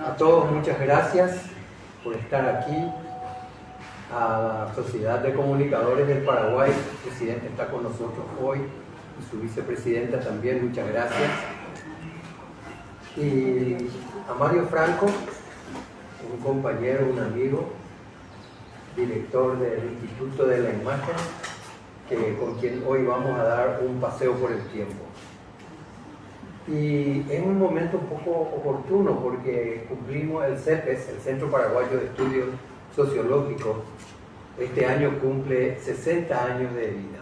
A todos muchas gracias por estar aquí. A la Sociedad de Comunicadores del Paraguay, el presidente está con nosotros hoy y su vicepresidenta también, muchas gracias. Y a Mario Franco, un compañero, un amigo, director del Instituto de la Imagen, con quien hoy vamos a dar un paseo por el tiempo. Y es un momento un poco oportuno porque cumplimos el CEPES, el Centro Paraguayo de Estudios Sociológicos, este año cumple 60 años de vida,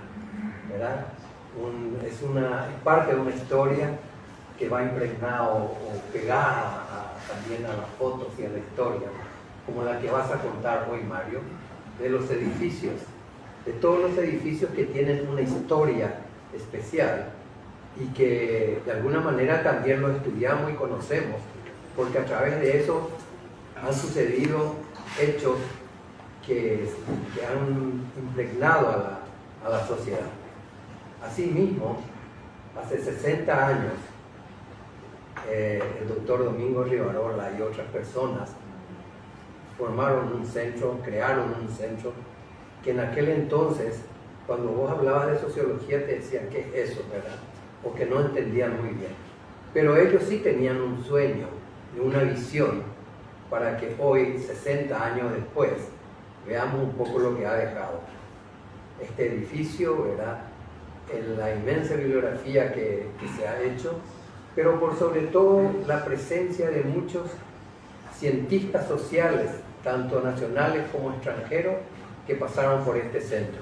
¿verdad? Es parte de una historia que va impregnada o pegada también a las fotos y a la historia, como la que vas a contar hoy, Mario, de los edificios, de todos los edificios que tienen una historia especial y que de alguna manera también lo estudiamos y conocemos, porque a través de eso han sucedido hechos que han impregnado a la sociedad. Asimismo, hace 60 años, el doctor Domingo Rivarola y otras personas formaron un centro, crearon un centro, que en aquel entonces, cuando vos hablabas de sociología, te decían, ¿qué es eso, verdad? O que no entendían muy bien. Pero ellos sí tenían un sueño, una visión, para que hoy, 60 años después, veamos un poco lo que ha dejado este edificio, ¿verdad? En la inmensa bibliografía que se ha hecho, pero por sobre todo la presencia de muchos cientistas sociales, tanto nacionales como extranjeros, que pasaron por este centro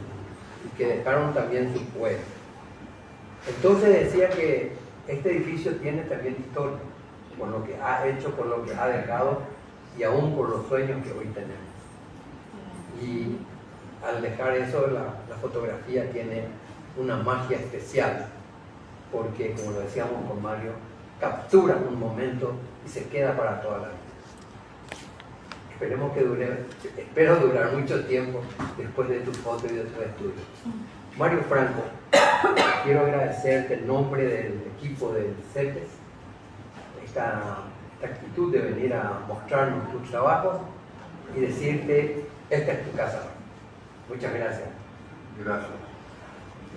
y que dejaron también su huella. Entonces decía que este edificio tiene también historia, por lo que ha hecho, por lo que ha dejado y aún por los sueños que hoy tenemos. Y al dejar eso, la fotografía tiene una magia especial, porque, como lo decíamos con Mario, captura un momento y se queda para toda la vida. Esperemos que espero durar mucho tiempo después de tu foto y de tu estudio. Mario Franco, quiero agradecerte en nombre del equipo del CEPES esta actitud de venir a mostrarnos tus trabajos y decirte, esta es tu casa. Muchas gracias. Gracias.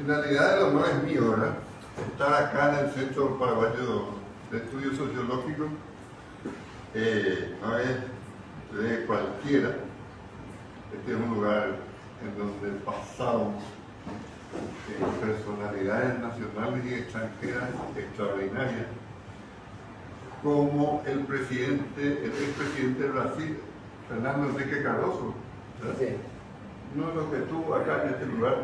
En realidad el honor es mío, ¿verdad? Estar acá en el Centro Paraguayo de Estudios Sociológicos no es de cualquiera. Este es un lugar en donde pasaron personalidades nacionales y extranjeras extraordinarias, como el expresidente de Brasil, Fernando Henrique Cardoso, Sí. no lo que estuvo acá en este lugar.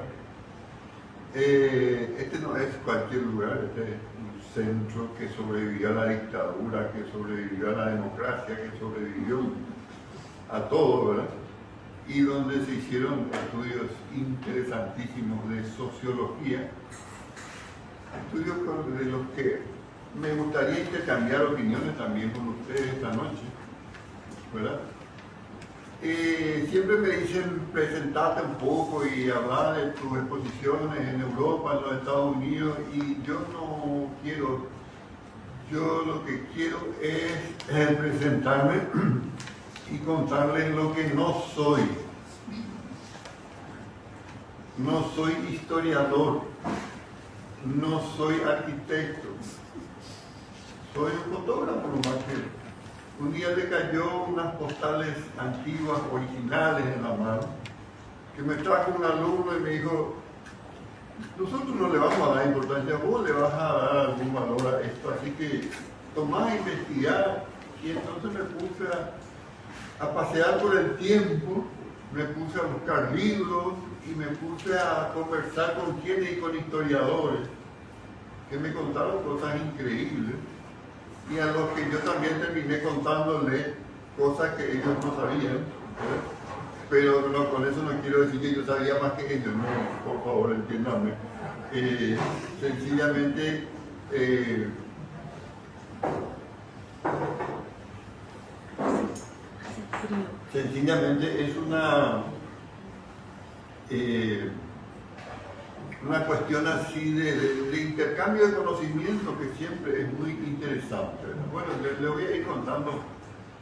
Este no es cualquier lugar, este es un centro que sobrevivió a la dictadura, que sobrevivió a la democracia, que sobrevivió a todo, ¿verdad? Y donde se hicieron estudios interesantísimos de sociología, estudios de los que me gustaría intercambiar opiniones también con ustedes esta noche, ¿verdad? Siempre me dicen, presentate un poco y hablar de tus exposiciones en Europa, en los Estados Unidos, y yo no quiero, yo lo que quiero es presentarme y contarles lo que no soy. No soy historiador, no soy arquitecto, soy un fotógrafo más que. Un día le cayó unas postales antiguas, originales en la mano, que me trajo un alumno y me dijo, nosotros no le vamos a dar importancia, vos le vas a dar algún valor a esto, así que tomás a investigar. Y entonces me puse a pasear por el tiempo, me puse a buscar libros y me puse a conversar con quienes y con historiadores que me contaron cosas increíbles, y a los que yo también terminé contándoles cosas que ellos no sabían, ¿verdad? Pero no, con eso no quiero decir que yo sabía más que ellos, no, por favor, entiéndanme. Sencillamente, es una cuestión así de intercambio de conocimiento que siempre es muy interesante. Bueno, le voy a ir contando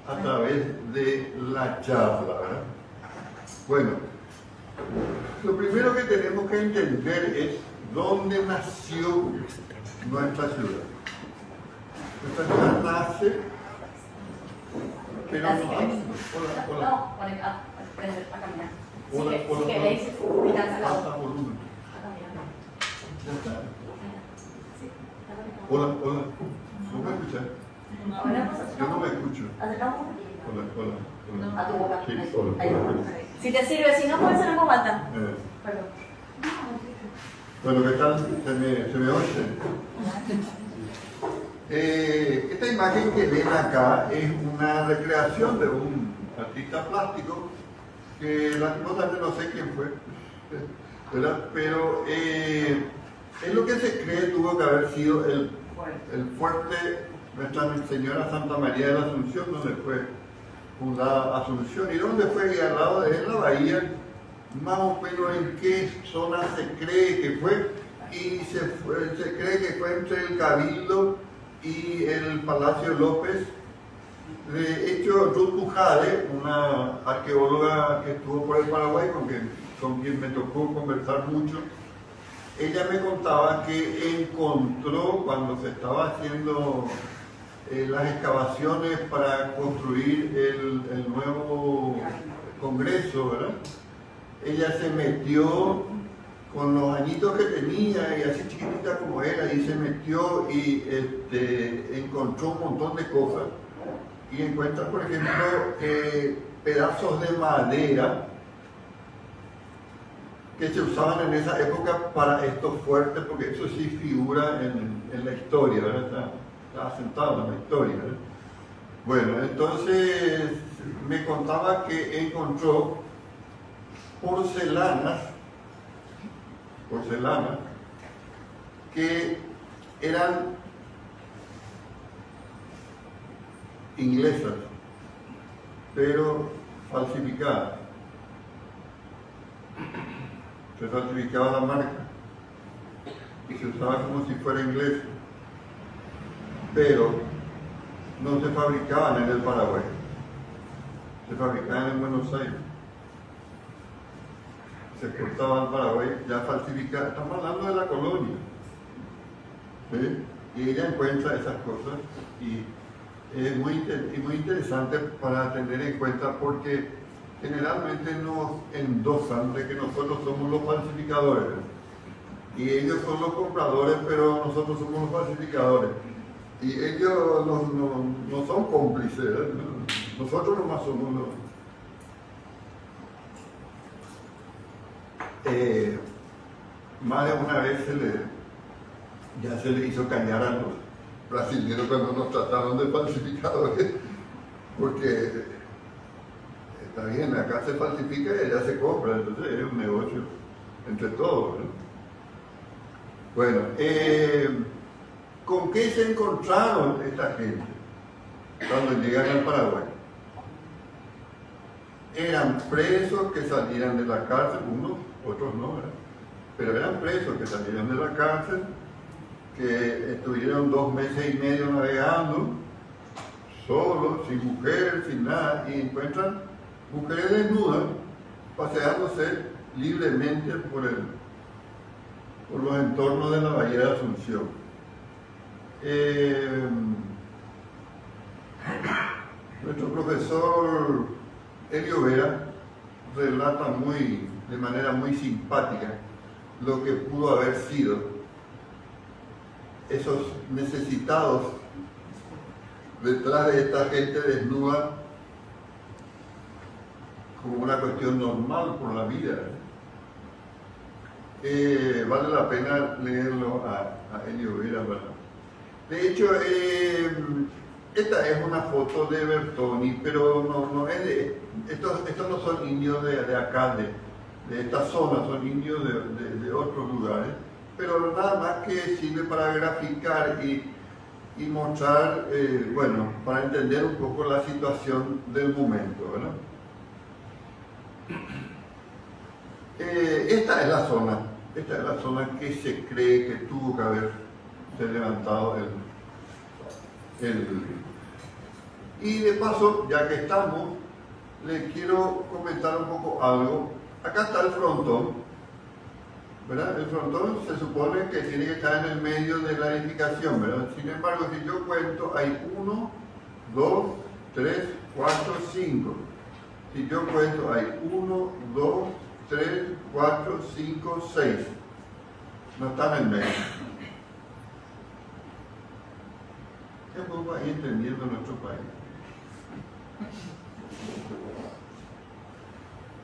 a través de la charla, ¿verdad? Bueno, lo primero que tenemos que entender es dónde nació nuestra ciudad. Nuestra ciudad nace, pero no. Hola. No, aprender a caminar. Hola. Si queréis, mirad al lado. Alta volumen. A caminar. Ya está. Sí. Hola. ¿No me escuchas? Ahora pues Yo no me escucho. acercamos un poquito. Hola. A tu boca. Sí, Ahí. hola. Ahí. Si te sirve, si no, puedes hacer en voz alta. Perdón. Bueno, ¿qué tal? ¿Se me oye? Esta imagen que ven acá es una recreación de un artista plástico que lastimosamente no sé quién fue, ¿verdad? Pero es lo que se cree tuvo que haber sido el fuerte Nuestra Señora Santa María de la Asunción, donde fue fundada Asunción. ¿Y dónde fue? Y al lado de la bahía, más o menos en qué zona se cree que fue, y se cree que fue entre el Cabildo y el Palacio López. De hecho, Ruth Pujade, una arqueóloga que estuvo por el Paraguay, con quien me tocó conversar mucho, ella me contaba que encontró, cuando se estaba haciendo las excavaciones para construir el nuevo Congreso, ¿verdad? Ella se metió con los añitos que tenía y así chiquitita como era, y se metió y encontró un montón de cosas. Y encuentra, por ejemplo, pedazos de madera que se usaban en esa época para estos fuertes, porque eso sí figura en la historia, ¿verdad? Está asentado en la historia, ¿verdad? Bueno, entonces me contaba que encontró porcelanas que eran inglesas, pero falsificadas. Se falsificaba la marca y se usaba como si fuera inglesa, pero no se fabricaban en el Paraguay, se fabricaban en Buenos Aires. Se exportaba al Paraguay ya falsificada. Estamos hablando de la colonia, ¿sí? Y ella encuentra esas cosas y es muy interesante para tener en cuenta, porque generalmente nos endosan de que nosotros somos los falsificadores y ellos son los compradores, pero nosotros somos los falsificadores, y ellos no son cómplices, ¿eh? Nosotros nomás somos los... más de una vez ya se le hizo cañar a los brasileños cuando nos trataron de falsificadores, porque está bien, acá se falsifica y allá se compra, entonces es un negocio entre todos, ¿no? Bueno, ¿con qué se encontraron esta gente cuando llegan al Paraguay? Eran presos que salieran de la cárcel, unos, otros no, ¿verdad? Pero eran presos que salieron de la cárcel, que estuvieron 2 meses y medio navegando, solos, sin mujeres, sin nada, y encuentran mujeres desnudas paseándose libremente por los entornos de la bahía de Asunción. Nuestro profesor Elio Vera relata de manera muy simpática lo que pudo haber sido esos necesitados detrás de esta gente desnuda como una cuestión normal por la vida. Vale la pena leerlo a Elio Vera, ¿verdad? De hecho, esta es una foto de Bertoni, pero no es de... Estos no son indios de acá, de esta zona, son indios de otros lugares, pero nada más que sirve para graficar y mostrar, bueno, para entender un poco la situación del momento, ¿verdad? Esta es la zona que se cree que tuvo que haberse levantado Y de paso, ya que estamos, les quiero comentar un poco algo. Acá está el frontón, ¿verdad? El frontón se supone que tiene que estar en el medio de la edificación, ¿verdad? Sin embargo, si yo cuento, hay 1, 2, 3, 4, 5. Si yo cuento, hay 1, 2, 3, 4, 5, 6. No está en el medio. ¿Qué podemos ir entendiendo en nuestro país?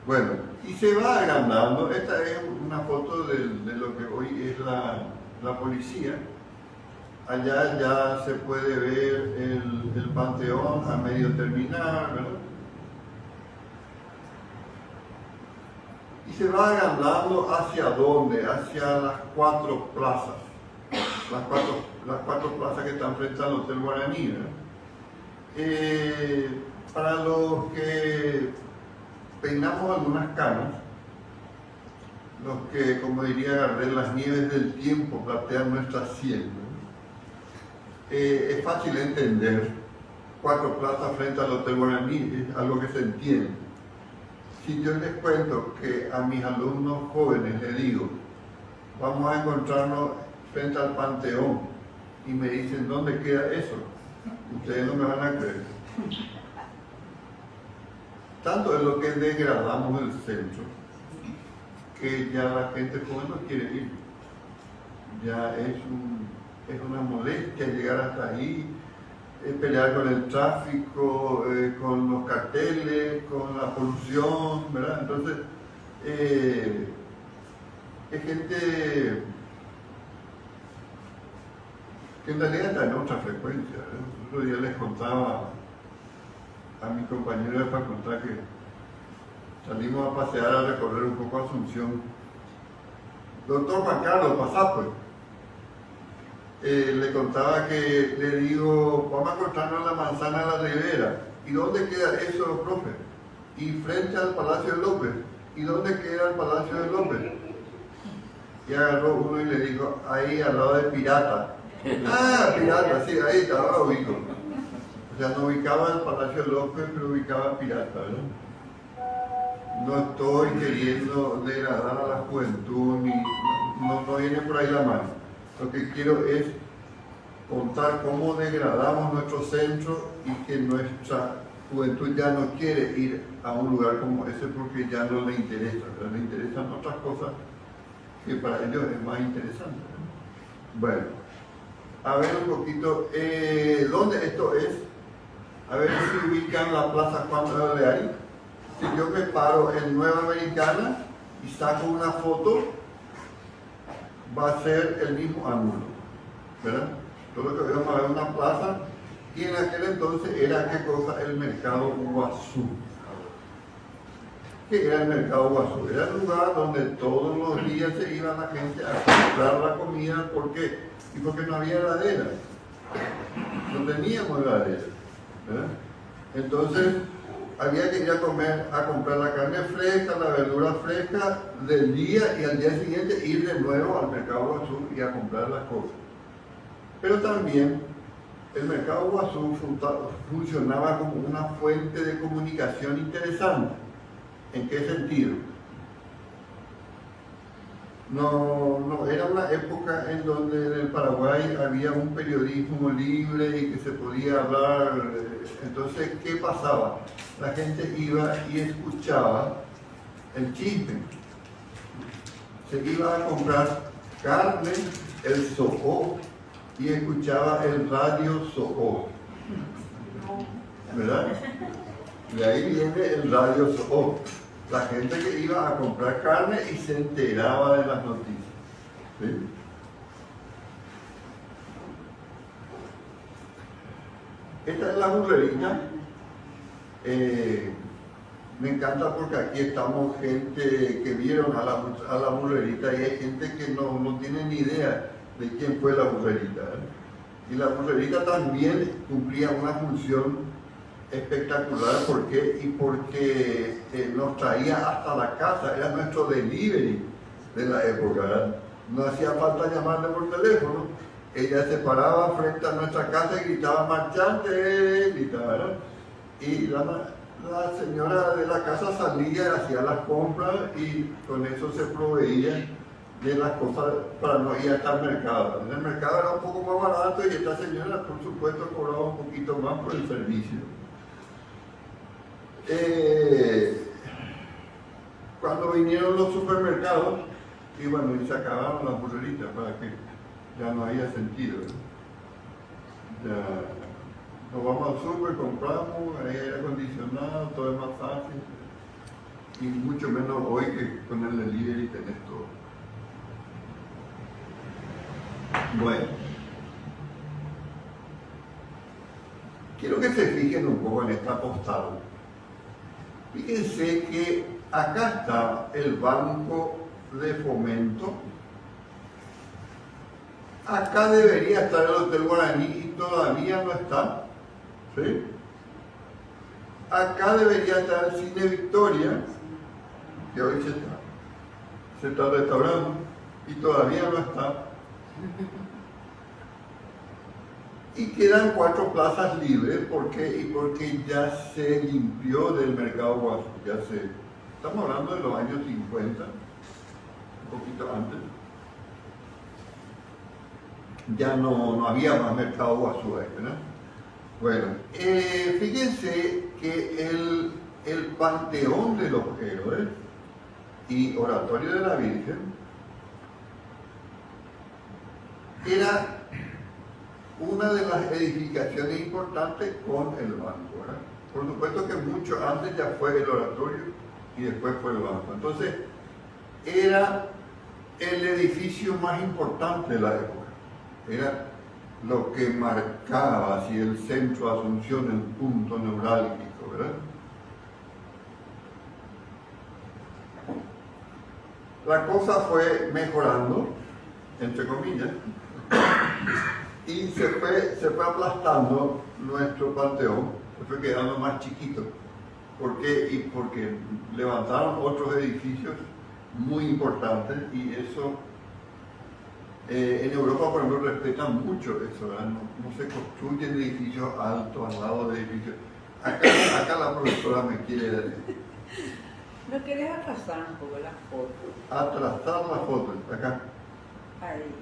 Bueno, y se va agrandando. Esta es una foto de lo que hoy es la policía. Allá ya se puede ver el Panteón a medio terminar, ¿verdad? Y se va agrandando ¿hacia dónde? Hacia las 4 plazas. Las cuatro plazas que están frente al Hotel Guaraní, ¿verdad? Para los que peinamos algunas canas, los que, como diría Gardel, las nieves del tiempo platean nuestra sien, ¿no? Es fácil entender 4 plazas frente al Hotel Guaraní, es algo que se entiende. Si yo les cuento que a mis alumnos jóvenes les digo, vamos a encontrarnos frente al Panteón, y me dicen, ¿dónde queda eso? Ustedes no me van a creer. Tanto es lo que degradamos el centro, que ya la gente joven no quiere ir. Ya es una molestia llegar hasta ahí, pelear con el tráfico, con los carteles, con la polución, ¿verdad? Entonces, es gente que en realidad está en otra frecuencia. El otro día les contaba a mi compañero de facultad que salimos a pasear, a recorrer un poco Asunción. Doctor Juan Carlos, pasá pues. Le contaba que le digo, vamos a encontrarnos en la manzana de la Ribera. ¿Y dónde queda eso, profe? Y frente al Palacio de López. ¿Y dónde queda el Palacio de López? Y agarró uno y le dijo, ahí al lado de Pirata. Ah, Pirata, sí, ahí estaba ubicado. O sea, no ubicaba el Palacio de López, pero ubicaba Pirata, ¿no? No estoy queriendo degradar a la juventud, ni no viene por ahí la mano. Lo que quiero es contar cómo degradamos nuestro centro y que nuestra juventud ya no quiere ir a un lugar como ese porque ya no le interesa, ¿verdad? Le interesan otras cosas que para ellos es más interesante, ¿no? Bueno, a ver un poquito, ¿dónde esto es? A ver si ubican la Plaza Juan de Leari. Si yo me paro en Nueva Americana y saco una foto, va a ser el mismo ángulo, ¿verdad? Todo lo que vemos a ver una plaza, y en aquel entonces era, ¿qué cosa? El mercado Guazú. ¿Qué era el mercado Guazú? Era el lugar donde todos los días se iba la gente a comprar la comida. ¿Por qué? Y porque no había heladera. No teníamos heladera, ¿verdad? Entonces, había que ir a comprar la carne fresca, la verdura fresca del día, y al día siguiente ir de nuevo al mercado Guazú y a comprar las cosas. Pero también el mercado Guazú funcionaba como una fuente de comunicación interesante. ¿En qué sentido? No era una época en donde en el Paraguay había un periodismo libre y que se podía hablar. Entonces, ¿qué pasaba? La gente iba y escuchaba el chisme. Se iba a comprar carne, el Soho, y escuchaba el radio Soho, ¿verdad? De ahí viene el radio Soho. La gente que iba a comprar carne y se enteraba de las noticias, ¿sí? Esta es la burrerita. Me encanta porque aquí estamos gente que vieron a la burrerita, y hay gente que no tiene ni idea de quién fue la burrerita, ¿eh? Y la burrerita también cumplía una función espectacular. ¿Por qué? Y porque nos traía hasta la casa, era nuestro delivery de la época, ¿verdad? No hacía falta llamarle por teléfono, ella se paraba frente a nuestra casa y gritaba marchante, gritaba, ¿verdad? Y la señora de la casa salía, hacía las compras y con eso se proveía de las cosas para no ir hasta el mercado. En el mercado era un poco más barato y esta señora, por supuesto, cobraba un poquito más por el servicio. Cuando vinieron los supermercados, y bueno, y se acabaron las burreritas para que ya no haya sentido. Ya nos vamos al super, compramos, hay aire acondicionado, todo es más fácil. Y mucho menos hoy que con el delivery tenés todo. Bueno, quiero que se fijen un poco en esta postal. Fíjense que acá está el Banco de Fomento. Acá debería estar el Hotel Guaraní y todavía no está. ¿Sí? Acá debería estar el Cine Victoria, que hoy se está restaurando y todavía no está. Y quedan 4 plazas libres porque ya se limpió del mercado Guazú. Estamos hablando de los años 50, un poquito antes. Ya no había más mercado Guazú ahí, ¿verdad? Bueno, fíjense que el Panteón de los Héroes y Oratorio de la Virgen era una de las edificaciones importantes con el banco, ¿verdad? Por supuesto que mucho antes ya fue el oratorio y después fue el banco. Entonces, era el edificio más importante de la época. Era lo que marcaba así el centro de Asunción, el punto neurálgico, ¿verdad? La cosa fue mejorando, entre comillas, y se fue aplastando nuestro panteón, se fue quedando más chiquito. ¿Por qué? Porque levantaron otros edificios muy importantes y eso, en Europa, por ejemplo, respetan mucho eso, ¿verdad? No se construyen edificios altos al lado de edificios. Acá la profesora me quiere... ¿No querés atrasar un poco la foto? Atrasar la foto, acá. Ahí.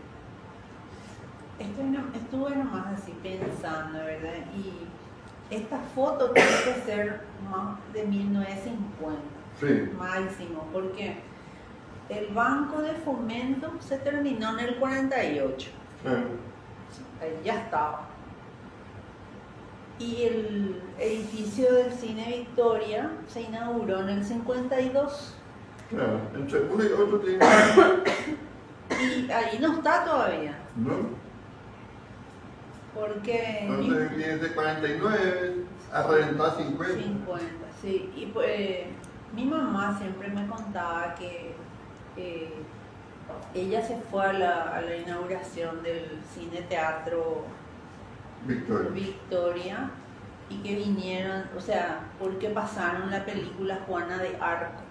Estuve nomás así pensando, ¿verdad? Y esta foto tiene que ser más de 1950. Sí. Máximo, porque el Banco de Fomento se terminó en el 48. Ahí ya estaba. Y el edificio del Cine Victoria se inauguró en el 52. Claro, entre uno y otro tiene... Y ahí no está todavía. ¿No? Porque... Entonces viene de 49 a reventar 50. 50, sí. Y pues mi mamá siempre me contaba que ella se fue a la inauguración del Cine Teatro Victoria y que vinieron, o sea, porque pasaron la película Juana de Arco.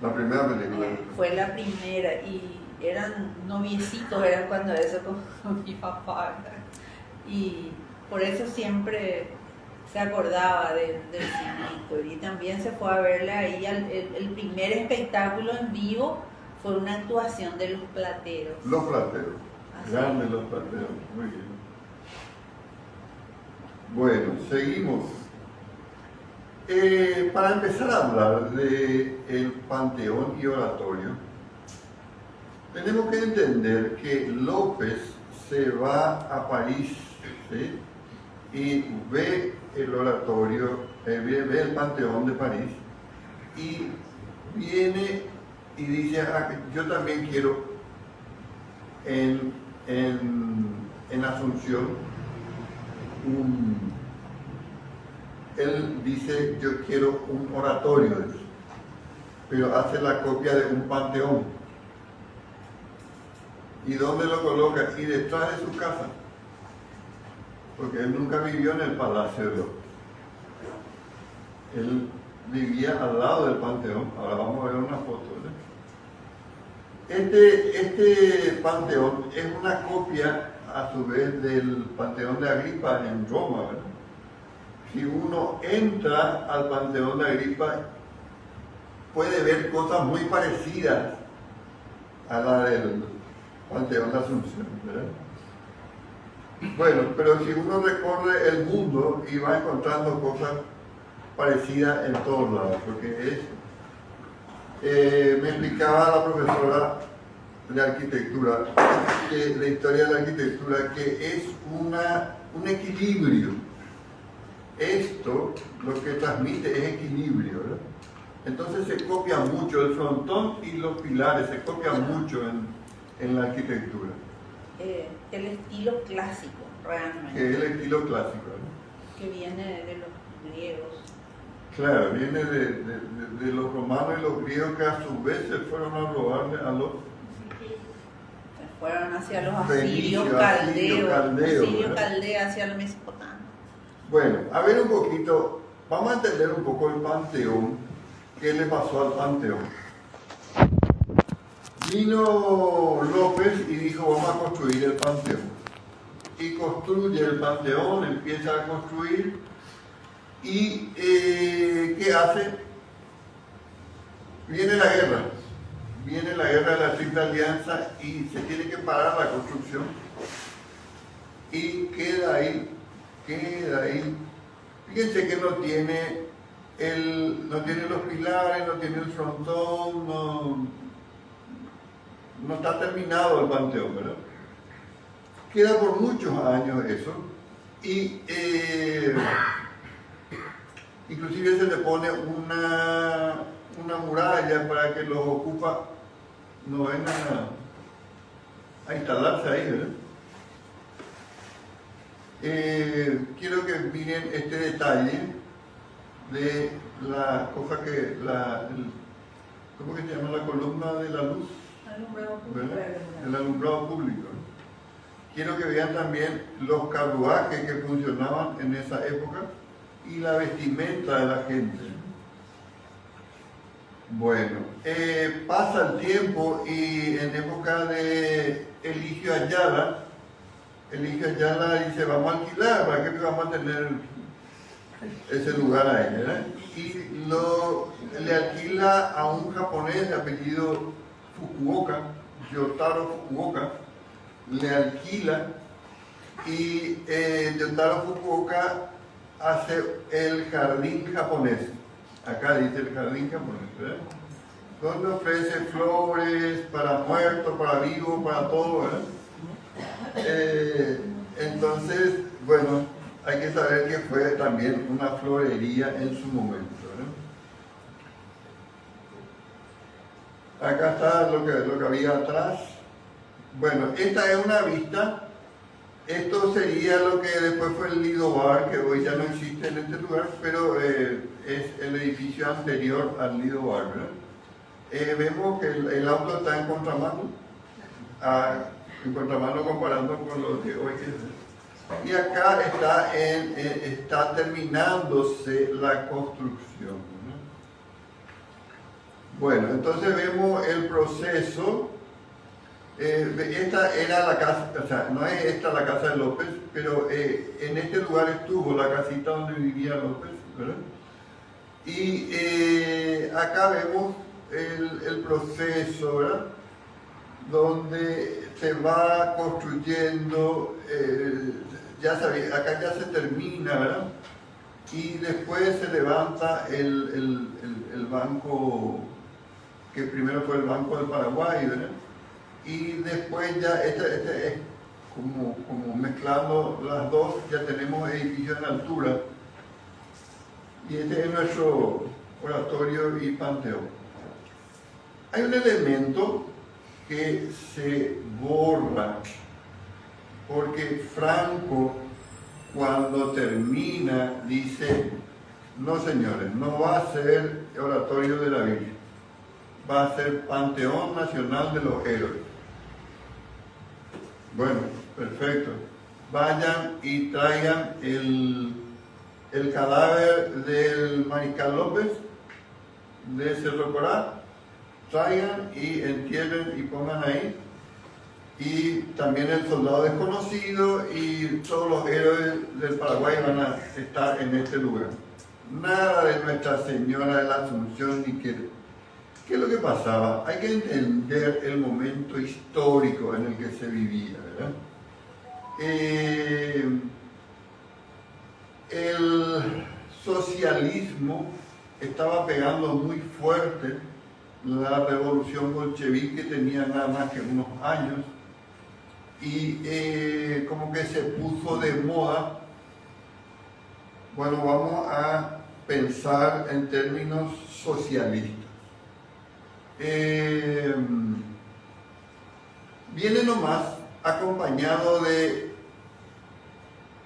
La primera película. Fue la primera y eran noviecitos, eran cuando eso con mi papá, ¿verdad? Y por eso siempre se acordaba del Cine Victoria. Y también se fue a verla ahí, el primer espectáculo en vivo fue una actuación de Los Plateros. Los Plateros, Así. grandes Los Plateros, muy bien. Bueno, seguimos. Para empezar a hablar del Panteón y Oratorio, tenemos que entender que López se va a París, ¿sí? Y ve el oratorio, ve el Panteón de París y viene y dice, yo también quiero en Asunción él dice, yo quiero un oratorio, pero hace la copia de un panteón. ¿Y dónde lo coloca? Aquí detrás de su casa. Porque él nunca vivió en el Palacio de López. Él vivía al lado del panteón. Ahora vamos a ver una foto, Este panteón es una copia a su vez del Panteón de Agripa en Roma, ¿verdad? Si uno entra al Panteón de Agripa, puede ver cosas muy parecidas a la del Panteón de Asunción, ¿verdad? Bueno, pero si uno recorre el mundo y va encontrando cosas parecidas en todos lados, porque me explicaba la profesora de arquitectura, de historia de la arquitectura, que es un equilibrio. Esto lo que transmite es equilibrio, ¿verdad? Entonces se copia mucho el frontón y los pilares, se copian mucho en la arquitectura. El estilo clásico, realmente. Que es el estilo clásico, ¿verdad? Que viene de los griegos. Claro, viene de los romanos y los griegos, que a su vez se fueron a robarle a los... Se fueron hacia los asirios, Fenicios, caldeos, ¿verdad? hacia la Mesopotamia. Bueno, a ver un poquito, vamos a entender un poco el panteón. ¿Qué le pasó al panteón? Vino López y dijo, vamos a construir el panteón. Y construye el panteón, empieza a construir. ¿Y qué hace? Viene la guerra de la Triple Alianza y se tiene que parar la construcción. Y queda ahí. Fíjense que no tiene los pilares, no tiene el frontón, no está terminado el panteón, ¿verdad? Queda por muchos años eso. Y inclusive se le pone una muralla para que los ocupas no vengan a instalarse ahí, ¿verdad? Quiero que miren este detalle de la cosa que ¿cómo que se llama? La columna de la luz, ¿verdad? El alumbrado público. Quiero que vean también los carruajes que funcionaban en esa época y la vestimenta de la gente. Bueno, pasa el tiempo y en época de Eligio Ayala dice, vamos a alquilar, ¿para qué vamos a tener ese lugar ahí, ¿verdad? Y le alquila a un japonés de apellido Fukuoka, Yotaro Fukuoka, le alquila y Yotaro Fukuoka hace el jardín japonés. Acá dice el jardín japonés, ¿verdad? Donde ofrece flores para muertos, para vivos, para todo, ¿verdad? Entonces, bueno, hay que saber que fue también una florería en su momento, ¿verdad? Acá está lo que había atrás. Bueno, esta es una vista. Esto sería lo que después fue el Lido Bar, que hoy ya no existe en este lugar, pero es el edificio anterior al Lido Bar, ¿verdad? Vemos que el auto está en contramano. En contramano comparando con lo de hoy. Y acá está terminándose la construcción, ¿no? Bueno, entonces vemos el proceso. Esta era la casa, o sea, no es esta la casa de López, pero en este lugar estuvo la casita donde vivía López, ¿verdad? Y acá vemos el proceso, ¿verdad? Donde se va construyendo, acá ya se termina, ¿verdad? Y después se levanta el banco, que primero fue el Banco del Paraguay, ¿verdad? Y después ya, este es como mezclando las dos, ya tenemos edificios en altura. Y este es nuestro oratorio y panteón. Hay un elemento que se borra, porque Franco, cuando termina, dice, no señores, no va a ser oratorio de la Virgen, va a ser Panteón Nacional de los Héroes. Bueno, perfecto. Vayan y traigan el cadáver del Mariscal López de Cerro Corá traigan y entierren y pongan ahí. Y también el soldado desconocido y todos los héroes del Paraguay van a estar en este lugar. Nada de Nuestra Señora de la Asunción ni qué es lo que pasaba. Hay que entender el momento histórico en el que se vivía, ¿verdad? El socialismo estaba pegando muy fuerte. La revolución bolchevique tenía nada más que unos años y como que se puso de moda. Bueno, vamos a pensar en términos socialistas. Viene nomás acompañado de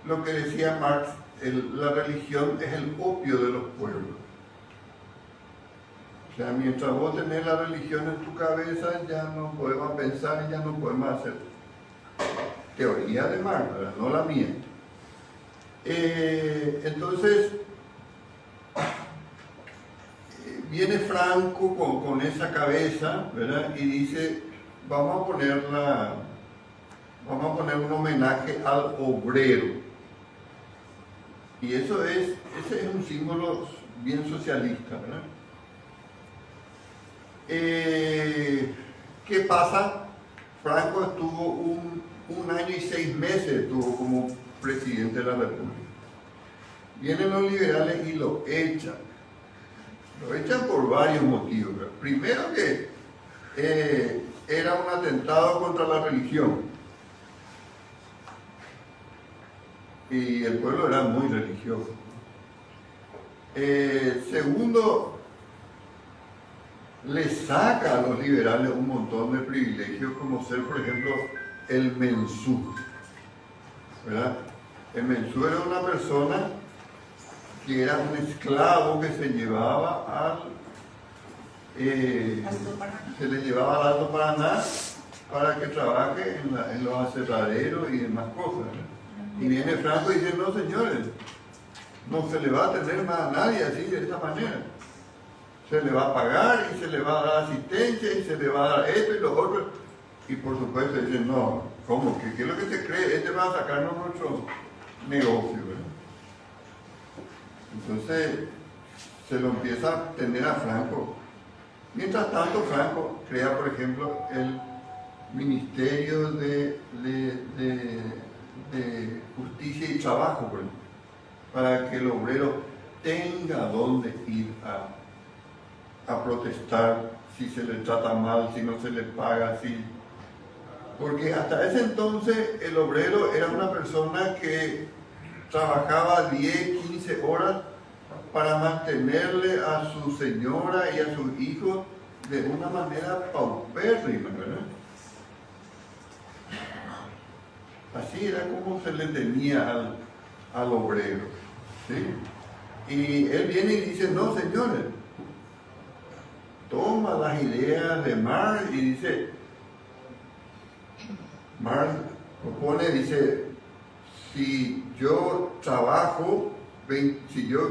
lo que decía Marx, la religión es el opio de los pueblos. O sea, mientras vos tenés la religión en tu cabeza, ya no podemos pensar y ya no podemos hacer. Teoría de Marx, ¿verdad? No la mía. Entonces, viene Franco con esa cabeza, ¿verdad? Y dice, vamos a poner un homenaje al obrero. Y ese es un símbolo bien socialista, ¿verdad? ¿Qué pasa? Franco estuvo un año y 6 meses estuvo como presidente de la República. Vienen los liberales y lo echan. Lo echan por varios motivos. ¿Verdad? Primero que era un atentado contra la religión. Y el pueblo era muy religioso. Segundo, le saca a los liberales un montón de privilegios, como ser, por ejemplo, el mensú, ¿verdad? El mensú era una persona que era un esclavo que se llevaba se le llevaba al Alto Paraná para que trabaje en los aserraderos y demás cosas, ¿verdad? Y viene Franco y dice, no señores, no se le va a atender más a nadie así de esa manera. Se le va a pagar y se le va a dar asistencia y se le va a dar esto y lo otro. Y por supuesto dicen, no, ¿cómo? ¿Qué es lo que se cree? Este va a sacarnos nuestro negocio, ¿verdad? Entonces se lo empieza a tener a Franco. Mientras tanto, Franco crea, por ejemplo, el Ministerio de Justicia y Trabajo, por ejemplo, para que el obrero tenga dónde ir a protestar si se le trata mal, si no se le paga, porque hasta ese entonces el obrero era una persona que trabajaba 10, 15 horas para mantenerle a su señora y a sus hijos de una manera paupérrima, ¿verdad? Así era como se le tenía al obrero, ¿sí? Y él viene y dice, no señores, toma las ideas de Marx y dice, Marx propone, dice, si yo trabajo, si yo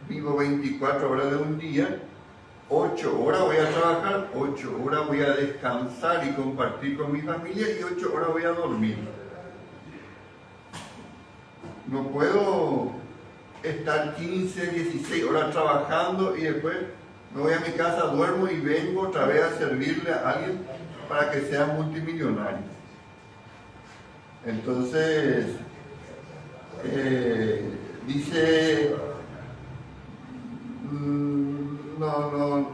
vivo 24 horas de un día, 8 horas voy a trabajar, 8 horas voy a descansar y compartir con mi familia y 8 horas voy a dormir. No puedo estar 15, 16 horas trabajando y después me voy a mi casa, duermo y vengo otra vez a servirle a alguien para que sea multimillonario. Entonces, dice, no,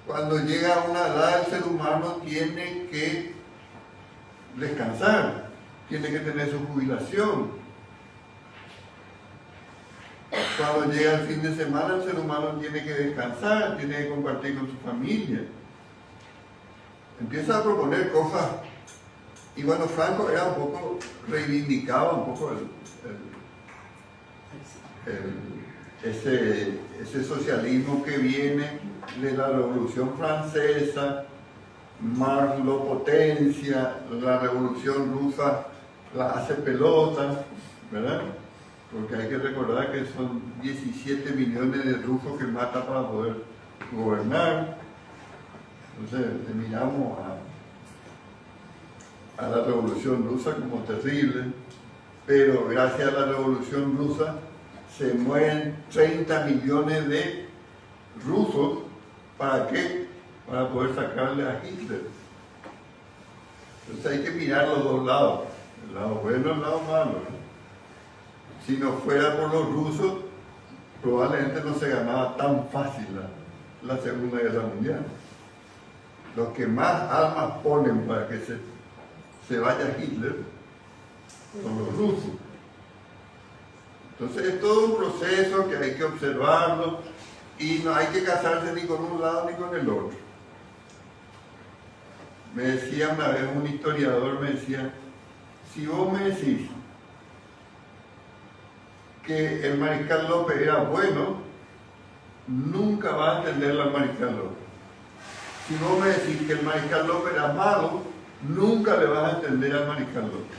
cuando llega a una edad el ser humano tiene que descansar, tiene que tener su jubilación. Cuando llega el fin de semana el ser humano tiene que descansar, tiene que compartir con su familia. Empieza a proponer cosas. Y bueno, Franco era un poco, reivindicaba un poco ese socialismo que viene de la Revolución Francesa. Marx lo potencia, la Revolución Rusa la hace pelota, ¿verdad? Porque hay que recordar que son 17 millones de rusos que mata para poder gobernar. Entonces miramos a la Revolución Rusa como terrible, pero gracias a la Revolución Rusa se mueren 30 millones de rusos. ¿Para qué? Para poder sacarle a Hitler. Entonces hay que mirar los dos lados, el lado bueno y el lado malo. Si no fuera por los rusos, probablemente no se ganaba tan fácil la Segunda Guerra Mundial. Los que más armas ponen para que se vaya Hitler son los rusos. Entonces es todo un proceso que hay que observarlo y no hay que casarse ni con un lado ni con el otro. Me decía una vez un historiador, me decía, si vos me decís que el mariscal López era bueno, nunca vas a entender al mariscal López. Si vos me decís que el mariscal López era malo, nunca le vas a entender al mariscal López.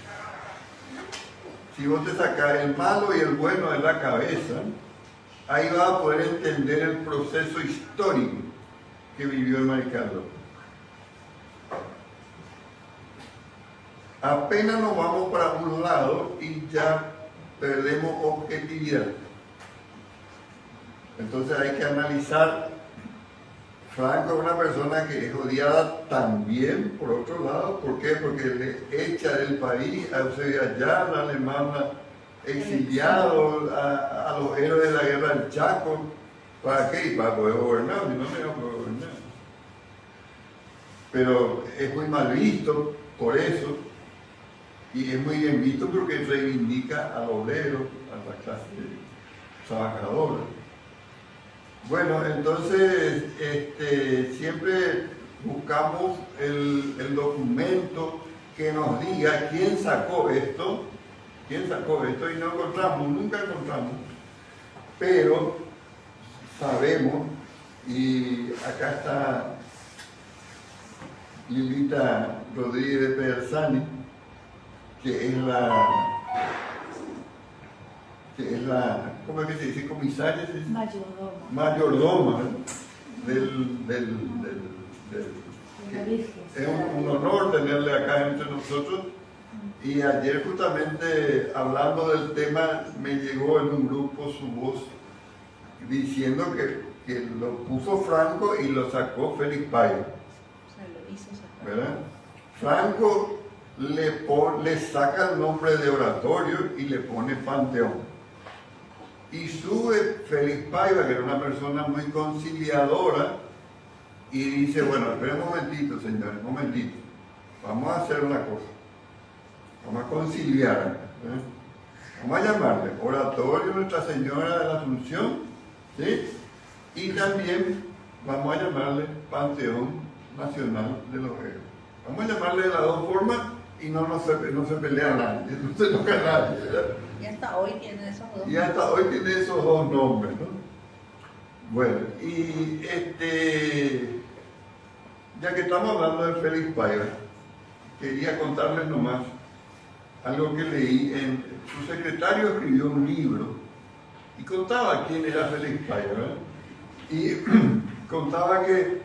Si vos te sacás el malo y el bueno de la cabeza, ahí vas a poder entender el proceso histórico que vivió el mariscal López. Apenas nos vamos para un lado y ya perdemos objetividad. Entonces hay que analizar. Franco es una persona que es odiada también por otro lado. ¿Por qué? Porque le echa del país a Eusebio Ayala, le manda exiliados a los héroes de la guerra del Chaco. ¿Para qué? Para poder gobernar, si no me va a poder gobernar. Pero es muy mal visto por eso, y es muy bien visto porque reivindica al obrero, a la clase trabajadora. Bueno, entonces siempre buscamos el documento que nos diga quién sacó esto, y no encontramos, nunca encontramos, pero sabemos, y acá está Lilita Rodríguez de Pedersani, que es la, ¿cómo es que se dice? Comisaria, ¿se dice? Mayordoma es un honor tenerle acá entre nosotros. Y ayer justamente hablando del tema me llegó en un grupo su voz diciendo que lo puso Franco y lo sacó Félix Paiva. O sea, lo hizo sacar. ¿Verdad? Franco le saca el nombre de oratorio y le pone Panteón. Y sube Félix Paiva, que era una persona muy conciliadora, y dice, bueno, esperen un momentito, señores, un momentito. Vamos a hacer una cosa. Vamos a conciliar. Vamos a llamarle Oratorio Nuestra Señora de la Asunción, ¿sí? Y también vamos a llamarle Panteón Nacional de los Héroes. Vamos a llamarle de las dos formas y no se pelea nadie, no se toca a nadie, ¿verdad? Y hasta hoy tiene esos dos. Y hasta hoy tiene esos dos nombres, ¿no? Bueno, y ya que estamos hablando de Félix Paiva, quería contarles nomás algo que leí. Su secretario escribió un libro y contaba quién era Félix Paiva, ¿verdad? Y contaba que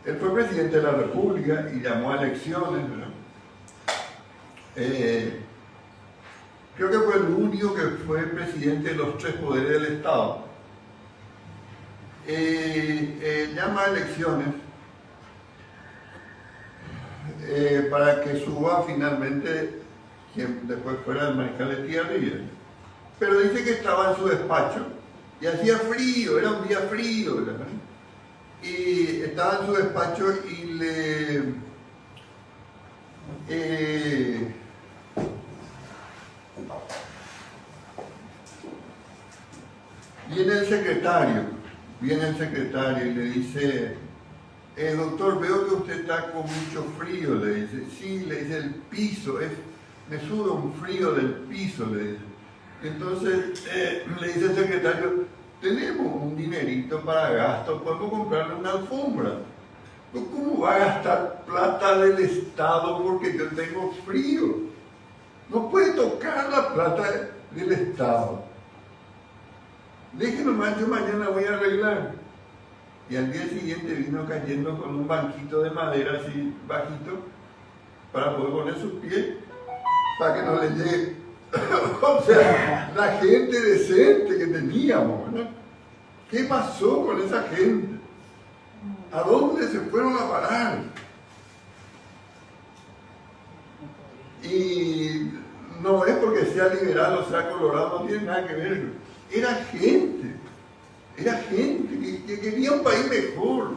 él fue presidente de la República y llamó a elecciones, ¿verdad? Creo que fue el único que fue presidente de los tres poderes del Estado. Llama a elecciones para que suba finalmente quien después fuera el mariscal Estigarribia. Pero dice que estaba en su despacho y hacía frío, era un día frío, ¿verdad? Y estaba en su despacho y viene el secretario y le dice, doctor, veo que usted está con mucho frío, le dice. Sí, le dice, el piso, me sube un frío del piso, le dice. Entonces le dice el secretario, tenemos un dinerito para gasto, podemos comprarle una alfombra. ¿Cómo va a gastar plata del Estado porque yo tengo frío? No puede tocar la plata del Estado. Déjenme más, yo mañana voy a arreglar. y al día siguiente vino cayendo con un banquito de madera así bajito para poder poner sus pies para que no le llegue. O sea, la gente decente que teníamos, ¿no? ¿Qué pasó con esa gente? ¿A dónde se fueron a parar? Y no es porque sea liberal o sea colorado, no tiene nada que ver. Era gente que quería un país mejor.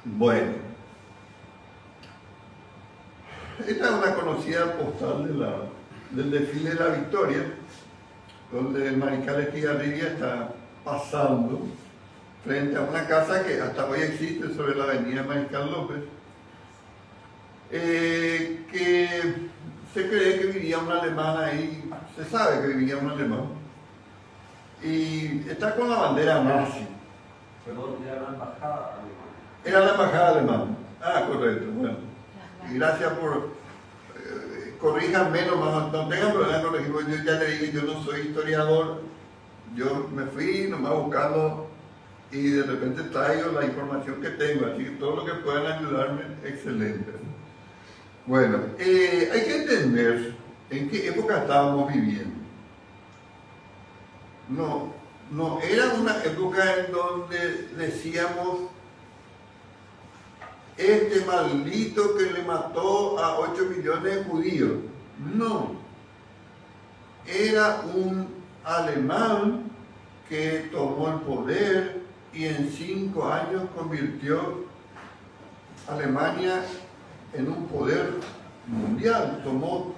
Bueno, esta es una conocida postal del desfile de la Victoria, donde el mariscal Estigarribia está pasando frente a una casa que hasta hoy existe sobre la avenida Mariscal López, que se cree que vivía un alemán ahí, se sabe que vivía un alemán, y está con la bandera nazi. Perdón, era la embajada. Era la embajada alemana. Ah, correcto, bueno. Y gracias por... corríjanme nomás, no tengan problema de corregir, porque yo ya le dije, yo no soy historiador, yo me fui nomás buscando y de repente traigo la información que tengo, así que todo lo que puedan ayudarme, excelente. Bueno, hay que entender en qué época estábamos viviendo. No era una época en donde decíamos este maldito que le mató a 8 millones de judíos. No. Era un alemán que tomó el poder y en 5 años convirtió a Alemania en un poder mundial. Tomó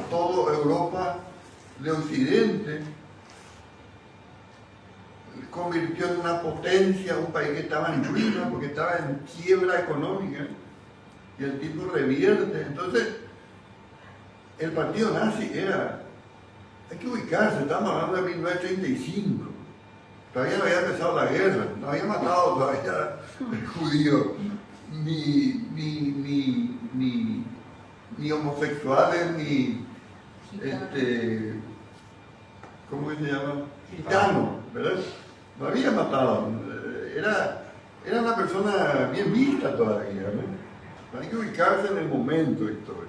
toda Europa de Occidente, convirtió en una potencia, un país que estaba en ruina porque estaba en quiebra económica, y el tipo revierte. Entonces, el partido nazi era, hay que ubicarse, estamos hablando de 1935, todavía no había empezado la guerra, no había matado todavía judíos, ni homosexuales, ni ¿cómo que se llama? Gitanos, ¿verdad? No había matado, era una persona bien vista todavía, ¿no? Hay que ubicarse en el momento histórico.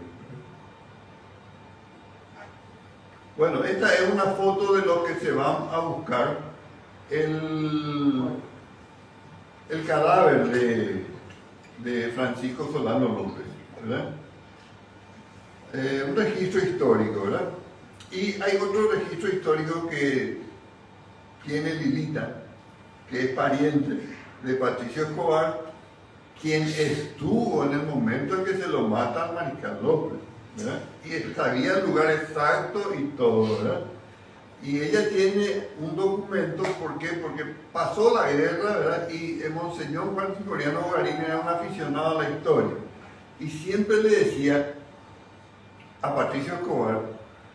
Bueno, esta es una foto de lo que se va a buscar el cadáver de Francisco Solano López, ¿verdad? Un registro histórico, ¿verdad? Y hay otro registro histórico que tiene Lilita, que es pariente de Patricio Escobar, quien estuvo en el momento en que se lo mata al mariscal López, ¿verdad? Y sabía el lugar exacto y todo, ¿verdad? Y ella tiene un documento, ¿por qué? Porque pasó la guerra, ¿verdad? Y el monseñor Juan Sicoriano Guarín era un aficionado a la historia. Y siempre le decía a Patricio Escobar,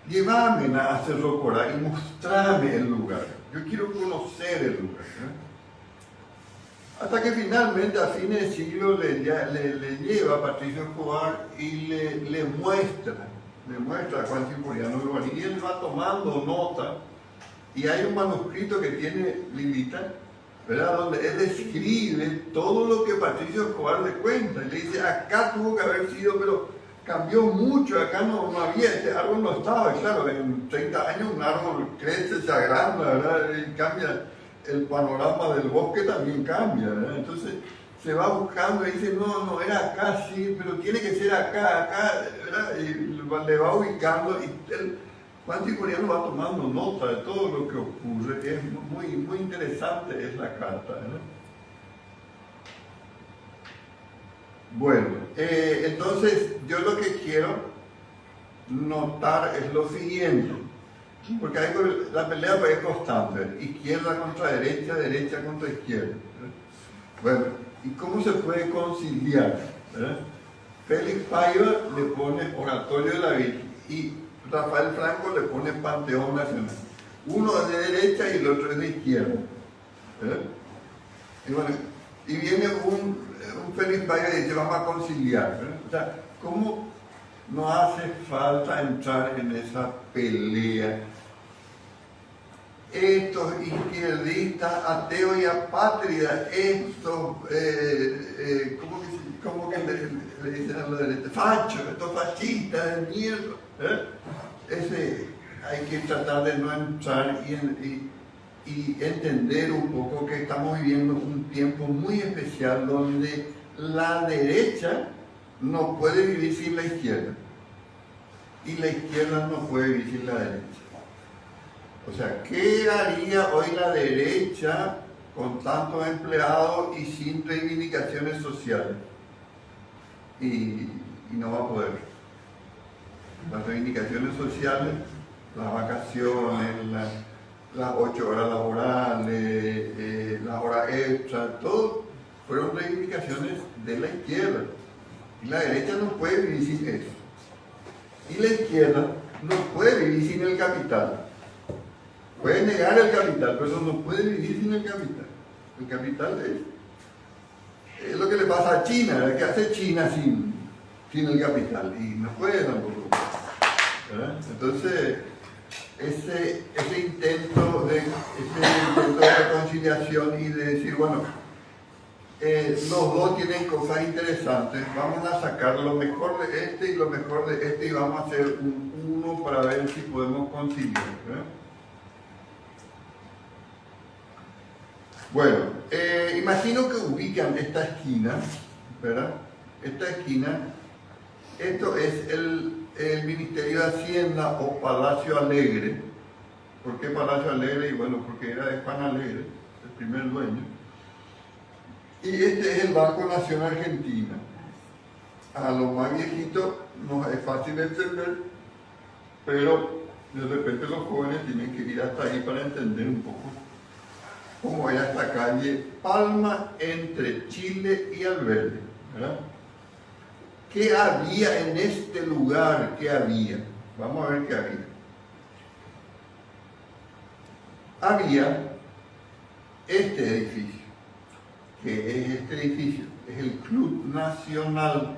llévame a Cerro Corá y mostrame el lugar. Yo quiero conocer el lugar, ¿eh? Hasta que finalmente a fines de siglo le lleva a Patricio Escobar y le muestra a Juan Sicoriano Guarín, y él va tomando nota, y hay un manuscrito que tiene Lilita, ¿verdad? Donde él describe todo lo que Patricio Escobar le cuenta, y le dice, acá tuvo que haber sido, pero cambió mucho, acá no había, este árbol no estaba, claro, en 30 años un árbol crece, se agranda, ¿verdad? Y cambia, el panorama del bosque también cambia, ¿verdad? Entonces se va buscando y dice, no, era acá, sí, pero tiene que ser acá, ¿verdad? Y le va ubicando, y Juan Sicoriano va tomando nota de todo lo que ocurre, que es muy interesante es la carta, ¿verdad? Bueno, entonces yo lo que quiero notar es lo siguiente, porque la pelea es constante, izquierda contra derecha, derecha contra izquierda. Bueno, ¿y cómo se puede conciliar? ¿Verdad? Félix Paiva le pone Oratorio de la Virgen y Rafael Franco le pone Panteón Nacional. Uno es de derecha y el otro es de izquierda. ¿Verdad? Y bueno, y viene un Félix Paiva y dice, vamos a conciliar, ¿verdad? O sea, ¿cómo no hace falta entrar en esa pelea? estos izquierdistas, ateos y apátridas, estos, ¿cómo que le dicen a la derecha? Fachos, estos fascistas de mierda. Hay que tratar de no entrar y entender un poco que estamos viviendo un tiempo muy especial donde la derecha no puede vivir sin la izquierda y la izquierda no puede vivir sin la derecha. O sea, ¿qué haría hoy la derecha con tantos empleados y sin reivindicaciones sociales? Y no va a poder. Las reivindicaciones sociales, las vacaciones, las 8 horas laborales, las horas extras, todo fueron reivindicaciones de la izquierda. Y la derecha no puede vivir sin eso. Y la izquierda no puede vivir sin el capital. Puede negar el capital, pero no puede vivir sin el capital. El capital es lo que le pasa a China, ¿qué hace China sin el capital? Y no puede tampoco. ¿Verdad? Entonces, ese intento de reconciliación y de decir, bueno, los dos tienen cosas interesantes, vamos a sacar lo mejor de este y lo mejor de este y vamos a hacer uno para ver si podemos conciliar. ¿Verdad? Bueno, imagino que ubican esta esquina, ¿verdad? Esta esquina, esto es el Ministerio de Hacienda o Palacio Alegre. ¿Por qué Palacio Alegre? Y bueno, porque era de Juan Alegre, el primer dueño. Y este es el Banco Nación Argentina. A los más viejitos no es fácil entender, pero de repente los jóvenes tienen que ir hasta ahí para entender un poco cómo era esta calle Palma entre Chile y Alberdi, ¿verdad? ¿Qué había en este lugar? ¿Qué había? Vamos a ver qué había. Había este edificio, que es este edificio, es el Club Nacional.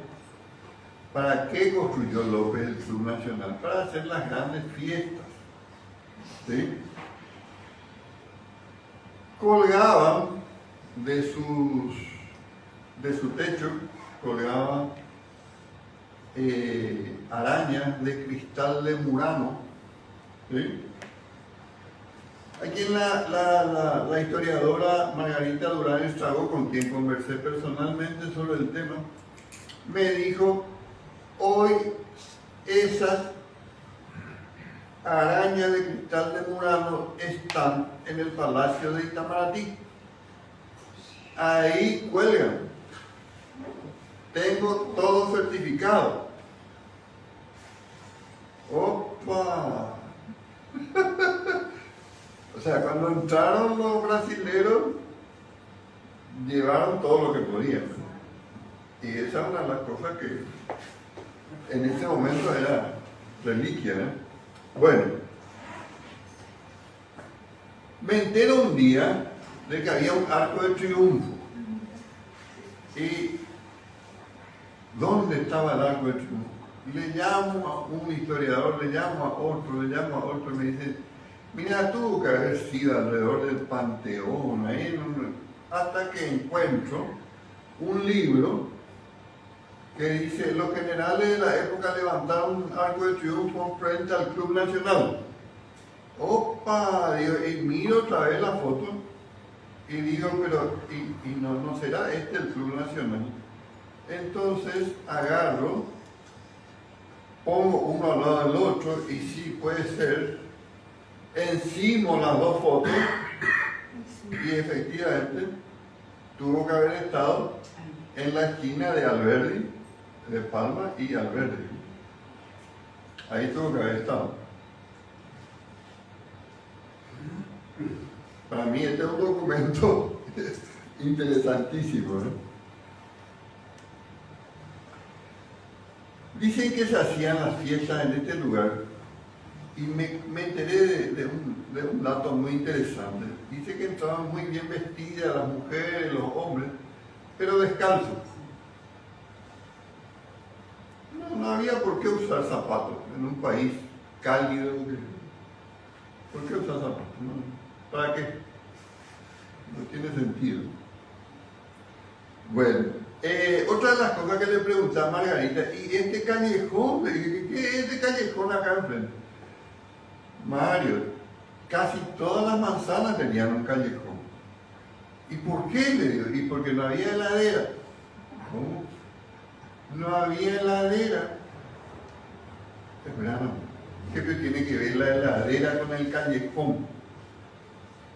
¿Para qué construyó López el Club Nacional? Para hacer las grandes fiestas, ¿sí? Colgaban de su techo, colgaban arañas de cristal de Murano, ¿sí? Aquí la historiadora Margarita Durán Estrago, con quien conversé personalmente sobre el tema, me dijo, hoy esas arañas de cristal de Murano están en el Palacio de Itamaraty. Ahí cuelgan. Tengo todo certificado. ¡Opa! O sea, cuando entraron los brasileros, llevaron todo lo que podían. Y esa es una de las cosas que en ese momento era reliquia, ¿no? Bueno, me entero un día de que había un arco de triunfo. ¿Y dónde estaba el arco de triunfo? Le llamo a un historiador, le llamo a otro, y me dice, mira, tuvo que haber sido alrededor del Panteón, ahí, hasta que encuentro un libro que dice, los generales de la época levantaron un arco de triunfo frente al Club Nacional. ¡Opa! Digo, y miro otra vez la foto y digo, pero ¿y no será este el Club Nacional? Entonces agarro, pongo uno al lado del otro y sí puede ser, encimo las dos fotos y efectivamente tuvo que haber estado en la esquina de Alberdi, de Palma y Alberdi. Ahí tuvo que haber estado. Para mí este es un documento interesantísimo, ¿no? Dicen que se hacían las fiestas en este lugar y me enteré de un dato muy interesante. Dice que entraban muy bien vestidas las mujeres, los hombres, pero descalzos. No había por qué usar zapatos en un país cálido. ¿Por qué usar zapatos? No. ¿Para qué? No tiene sentido. Bueno, otra de las cosas que le preguntaba a Margarita, ¿y este callejón? ¿Qué es este callejón acá enfrente? Mario, casi todas las manzanas tenían un callejón. ¿Y por qué? Le digo, y porque no había heladera. ¿Cómo? No había heladera. Hermano, ¿qué tiene que ver la heladera con el callejón?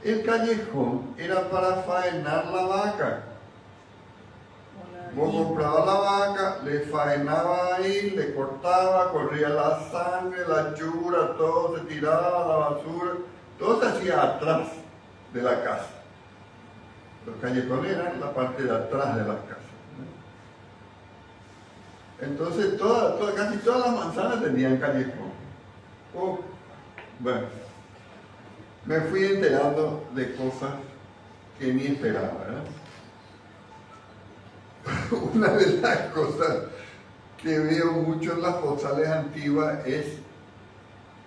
El callejón era para faenar la vaca. Vos comprabas la vaca, le faenaba ahí, le cortaba, corría la sangre, la chura, todo se tiraba a la basura, todo se hacía atrás de la casa. Los callejones eran la parte de atrás de las casas, ¿no? Entonces casi todas las manzanas tenían callejón. Bueno, me fui enterando de cosas que ni esperaba, ¿verdad? Una de las cosas que veo mucho en las postales antiguas es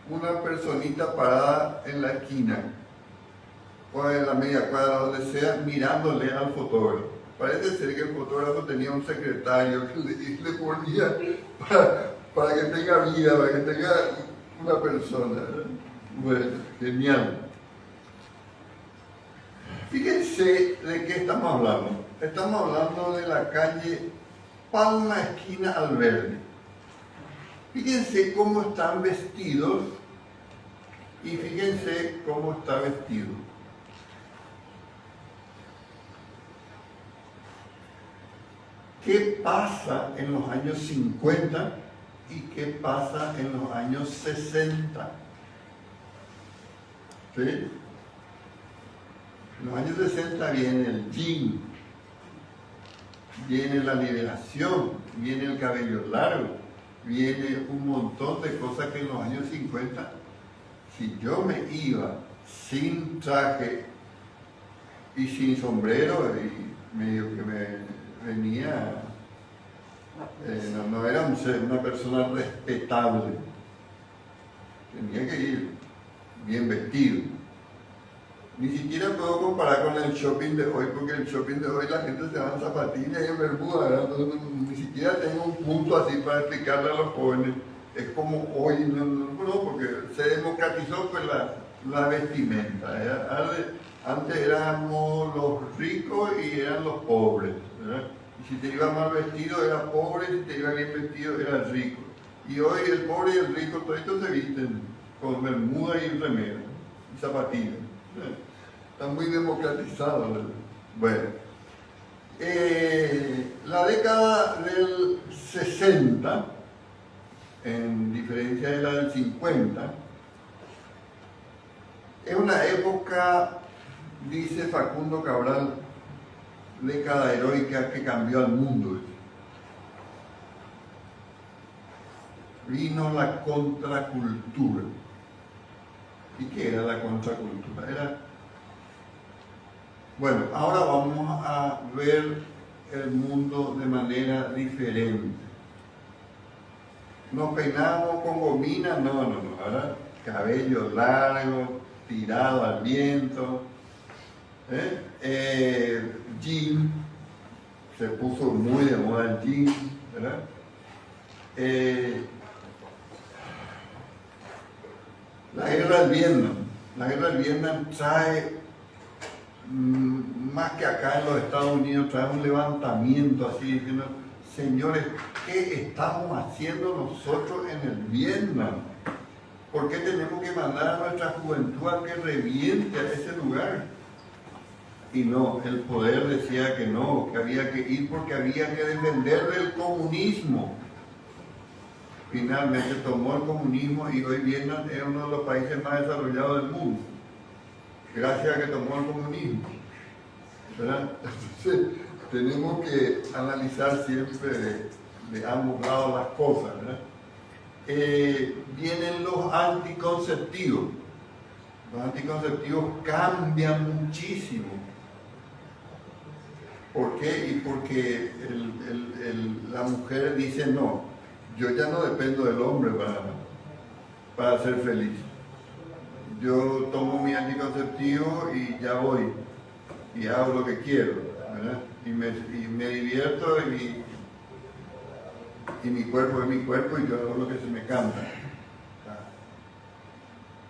una personita parada en la esquina o en la media cuadra, donde sea, mirándole al fotógrafo. Parece ser que el fotógrafo tenía un secretario que le ponía para que tenga vida, para que tenga una persona. Bueno, genial. Fíjense de qué estamos hablando. Estamos hablando de la calle Palma, esquina Alberdi. Fíjense cómo están vestidos y fíjense cómo está vestido. ¿Qué pasa en los años 50 y qué pasa en los años 60? ¿Sí? En los años 60 viene el jean, viene la liberación, viene el cabello largo, viene un montón de cosas que en los años 50, si yo me iba sin traje y sin sombrero, y medio que me venía, no era una persona respetable, tenía que ir bien vestido. Ni siquiera puedo comparar con el shopping de hoy, porque el shopping de hoy la gente se va en zapatillas y en bermuda, ¿verdad? Entonces, ni siquiera tengo un punto así para explicarle a los jóvenes. Es como hoy, no, porque se democratizó pues la vestimenta, ¿verdad? Antes éramos los ricos y eran los pobres, ¿verdad? Y si te iba mal vestido era pobre, si te iba bien vestido era rico. Y hoy el pobre y el rico todos se visten con bermuda y remera y zapatillas. Está muy democratizado. Bueno, la década del 60, en diferencia de la del 50, es una época, dice Facundo Cabral, década heroica que cambió al mundo. Vino la contracultura. ¿Y qué era la contracultura? Bueno, ahora vamos a ver el mundo de manera diferente. Nos peinamos con gomina, no, ahora cabello largo, tirado al viento, jean, se puso muy de moda el jean, ¿verdad? La guerra del Vietnam trae, más que acá en los Estados Unidos, trae un levantamiento así diciendo, señores, ¿qué estamos haciendo nosotros en el Vietnam? ¿Por qué tenemos que mandar a nuestra juventud a que reviente a ese lugar? Y no, el poder decía que no, que había que ir porque había que defender del comunismo. Finalmente tomó el comunismo y hoy Vietnam es uno de los países más desarrollados del mundo, gracias a que tomó el comunismo, ¿verdad? Entonces tenemos que analizar siempre de ambos lados las cosas, ¿verdad? Vienen los anticonceptivos. Los anticonceptivos cambian muchísimo. ¿Por qué? Y porque la mujer dice no. Yo ya no dependo del hombre para ser feliz. yo tomo mi anticonceptivo y ya voy, y hago lo que quiero, ¿verdad? Y me divierto y mi cuerpo es mi cuerpo y yo hago lo que se me canta.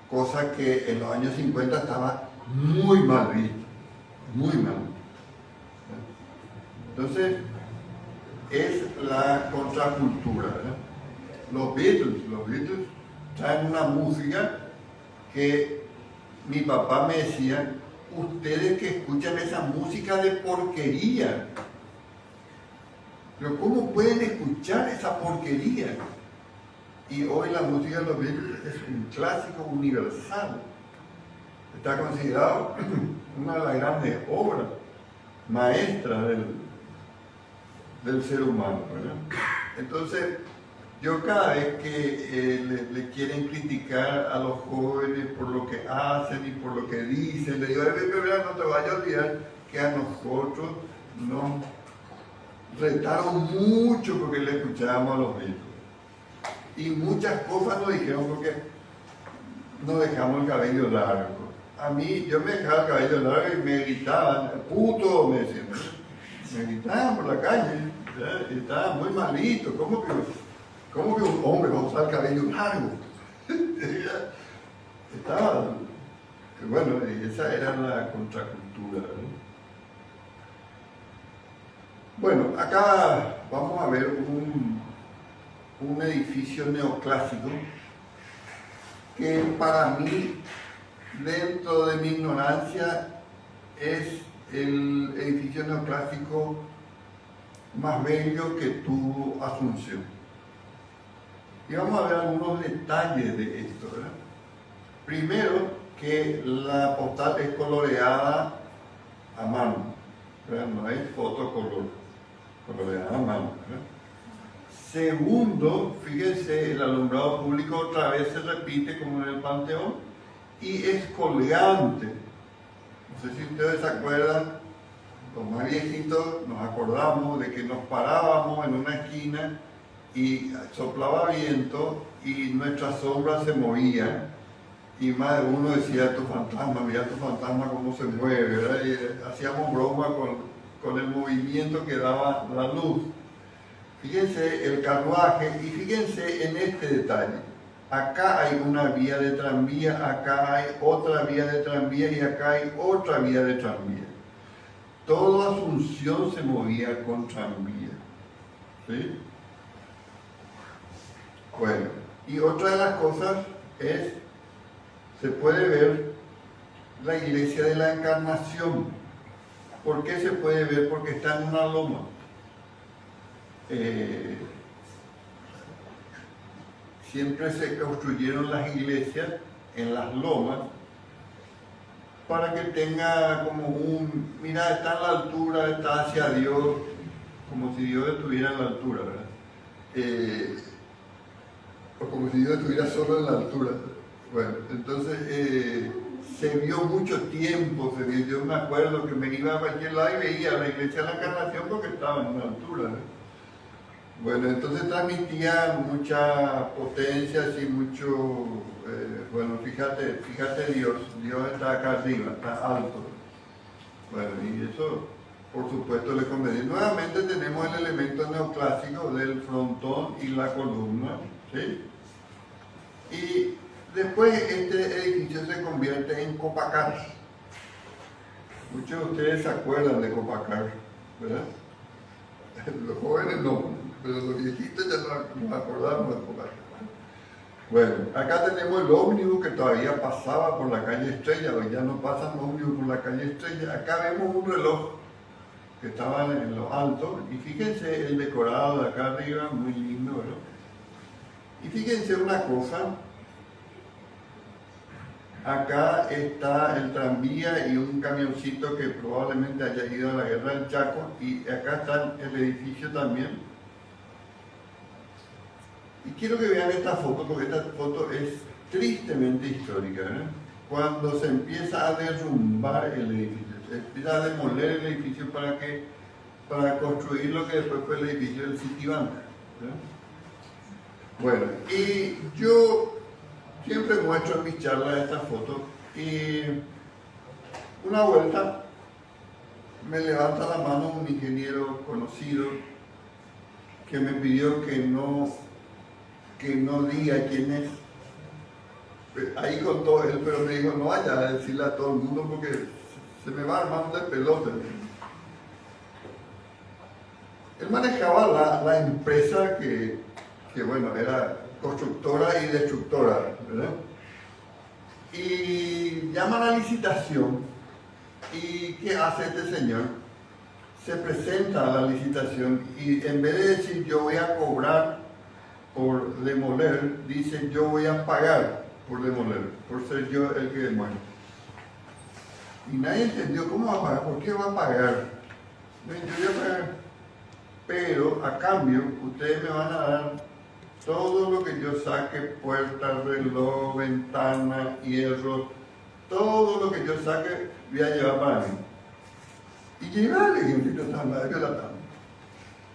Cosa que en los años 50 estaba muy mal visto, muy mal. Entonces, es la contracultura, ¿verdad? Los Beatles traen una música que mi papá me decía, ustedes que escuchan esa música de porquería, pero ¿cómo pueden escuchar esa porquería? Y hoy la música de los Beatles es un clásico universal, está considerado una de las grandes obras maestras del ser humano, ¿verdad? Entonces, yo cada vez que le quieren criticar a los jóvenes por lo que hacen y por lo que dicen, le digo, no te vayas a olvidar que a nosotros nos retaron mucho porque le escuchábamos a los Beatles. Y muchas cosas nos dijeron porque nos dejamos el cabello largo. A mí, yo me dejaba el cabello largo y me gritaban, puto, me decían. Me gritaban por la calle, ¿verdad? Y estaba muy malito. ¿Cómo que un hombre va a usar el cabello largo? Estaba, bueno, esa era la contracultura, ¿verdad? Bueno, acá vamos a ver un edificio neoclásico que para mí, dentro de mi ignorancia, es el edificio neoclásico más bello que tuvo Asunción. Y vamos a ver algunos detalles de esto, ¿verdad? Primero, que la postal es coloreada a mano, ¿verdad? No hay fotocolor, coloreada a mano, ¿verdad? Segundo, fíjense, el alumbrado público otra vez se repite como en el Panteón y es colgante. No sé si ustedes se acuerdan, los más viejitos nos acordamos de que nos parábamos en una esquina y soplaba viento y nuestra sombra se movía y más de uno decía, tu fantasma, mira tu fantasma cómo se mueve, ¿verdad? Y hacíamos broma con el movimiento que daba la luz. Fíjense el carruaje y fíjense en este detalle. Acá hay una vía de tranvía, acá hay otra vía de tranvía y acá hay otra vía de tranvía. Toda Asunción se movía con tranvía. ¿Sí? Bueno, y otra de las cosas es, se puede ver la iglesia de la Encarnación. ¿Por qué se puede ver? Porque está en una loma. Siempre se construyeron las iglesias en las lomas para que tenga como mira, está en la altura, está hacia Dios, como si Dios estuviera en la altura, ¿verdad? O como si Dios estuviera solo en la altura. Bueno, entonces se vio mucho tiempo, yo me acuerdo que me iba a cualquier lado y veía la iglesia de la Encarnación porque estaba en una altura, ¿verdad? Bueno, entonces transmitía mucha potencia, así mucho, bueno, fíjate Dios está acá arriba, está alto. Bueno, y eso, por supuesto, le convenía. Nuevamente tenemos el elemento neoclásico del frontón y la columna, ¿sí? Y después este edificio se convierte en Copacar. Muchos de ustedes se acuerdan de Copacar, ¿verdad? Los jóvenes no. Pero los viejitos ya nos acordamos de Copacar. Bueno, acá tenemos el ómnibus que todavía pasaba por la calle Estrella, hoy ya no pasan ómnibus por la calle Estrella. Acá vemos un reloj que estaba en lo alto y fíjense el decorado de acá arriba, muy lindo, ¿verdad? Y fíjense una cosa, acá está el tranvía y un camioncito que probablemente haya ido a la guerra del Chaco y acá está el edificio también. Y quiero que vean esta foto, porque esta foto es tristemente histórica, ¿verdad? Cuando se empieza a derrumbar el edificio, se empieza a demoler el edificio para construir lo que después fue el edificio del Citibank, ¿verdad? Bueno, y yo siempre muestro en mis charlas esta foto y una vuelta me levanta la mano un ingeniero conocido que me pidió que no diga quién es. Ahí contó él, pero me dijo, no vaya a decirle a todo el mundo porque se me va armando de pelota. Él manejaba la empresa que bueno, era constructora y destructora, ¿verdad? Y llama a la licitación, y ¿qué hace este señor? Se presenta a la licitación y en vez de decir yo voy a cobrar por demoler, dice yo voy a pagar por demoler, por ser yo el que demuele. Y nadie entendió cómo va a pagar, por qué va a pagar. Yo voy a pagar, pero a cambio ustedes me van a dar todo lo que yo saque, puerta, reloj, ventana, hierro, todo lo que yo saque voy a llevar para mí. Y lleva el ejemplo tan largo de la tanda.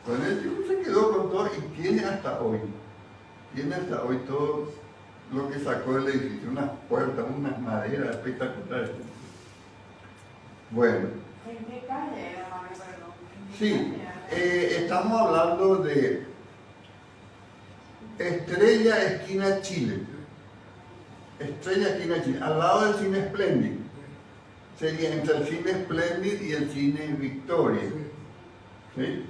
Bueno, el tipo se quedó con todo y tiene hasta hoy todo lo que sacó del edificio, unas puertas, unas maderas espectaculares. Bueno. ¿En qué calle era, mami? Perdón. Sí, estamos hablando de Estrella Esquina Chile. Estrella Esquina Chile, al lado del Cine Splendid. Sería entre el Cine Splendid y el Cine Victoria. ¿Sí?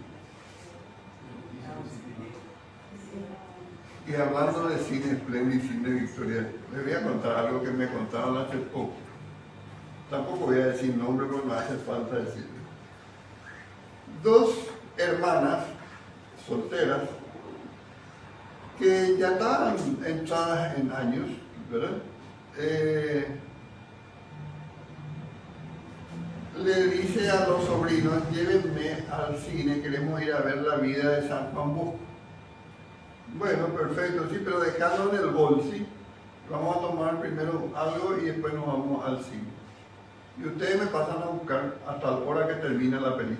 Y hablando de Cine Splendid y Cine Victoria, les voy a contar algo que me contaron hace poco. Tampoco voy a decir nombre porque no hace falta decirlo. Dos hermanas solteras que ya estaban entradas en años, ¿verdad? Le dice a los sobrinos, llévenme al cine, queremos ir a ver La vida de San Juan Bosco. Bueno, perfecto, sí, pero dejadlo en el bolsi. Vamos a tomar primero algo y después nos vamos al cine. Y ustedes me pasan a buscar hasta la hora que termina la película.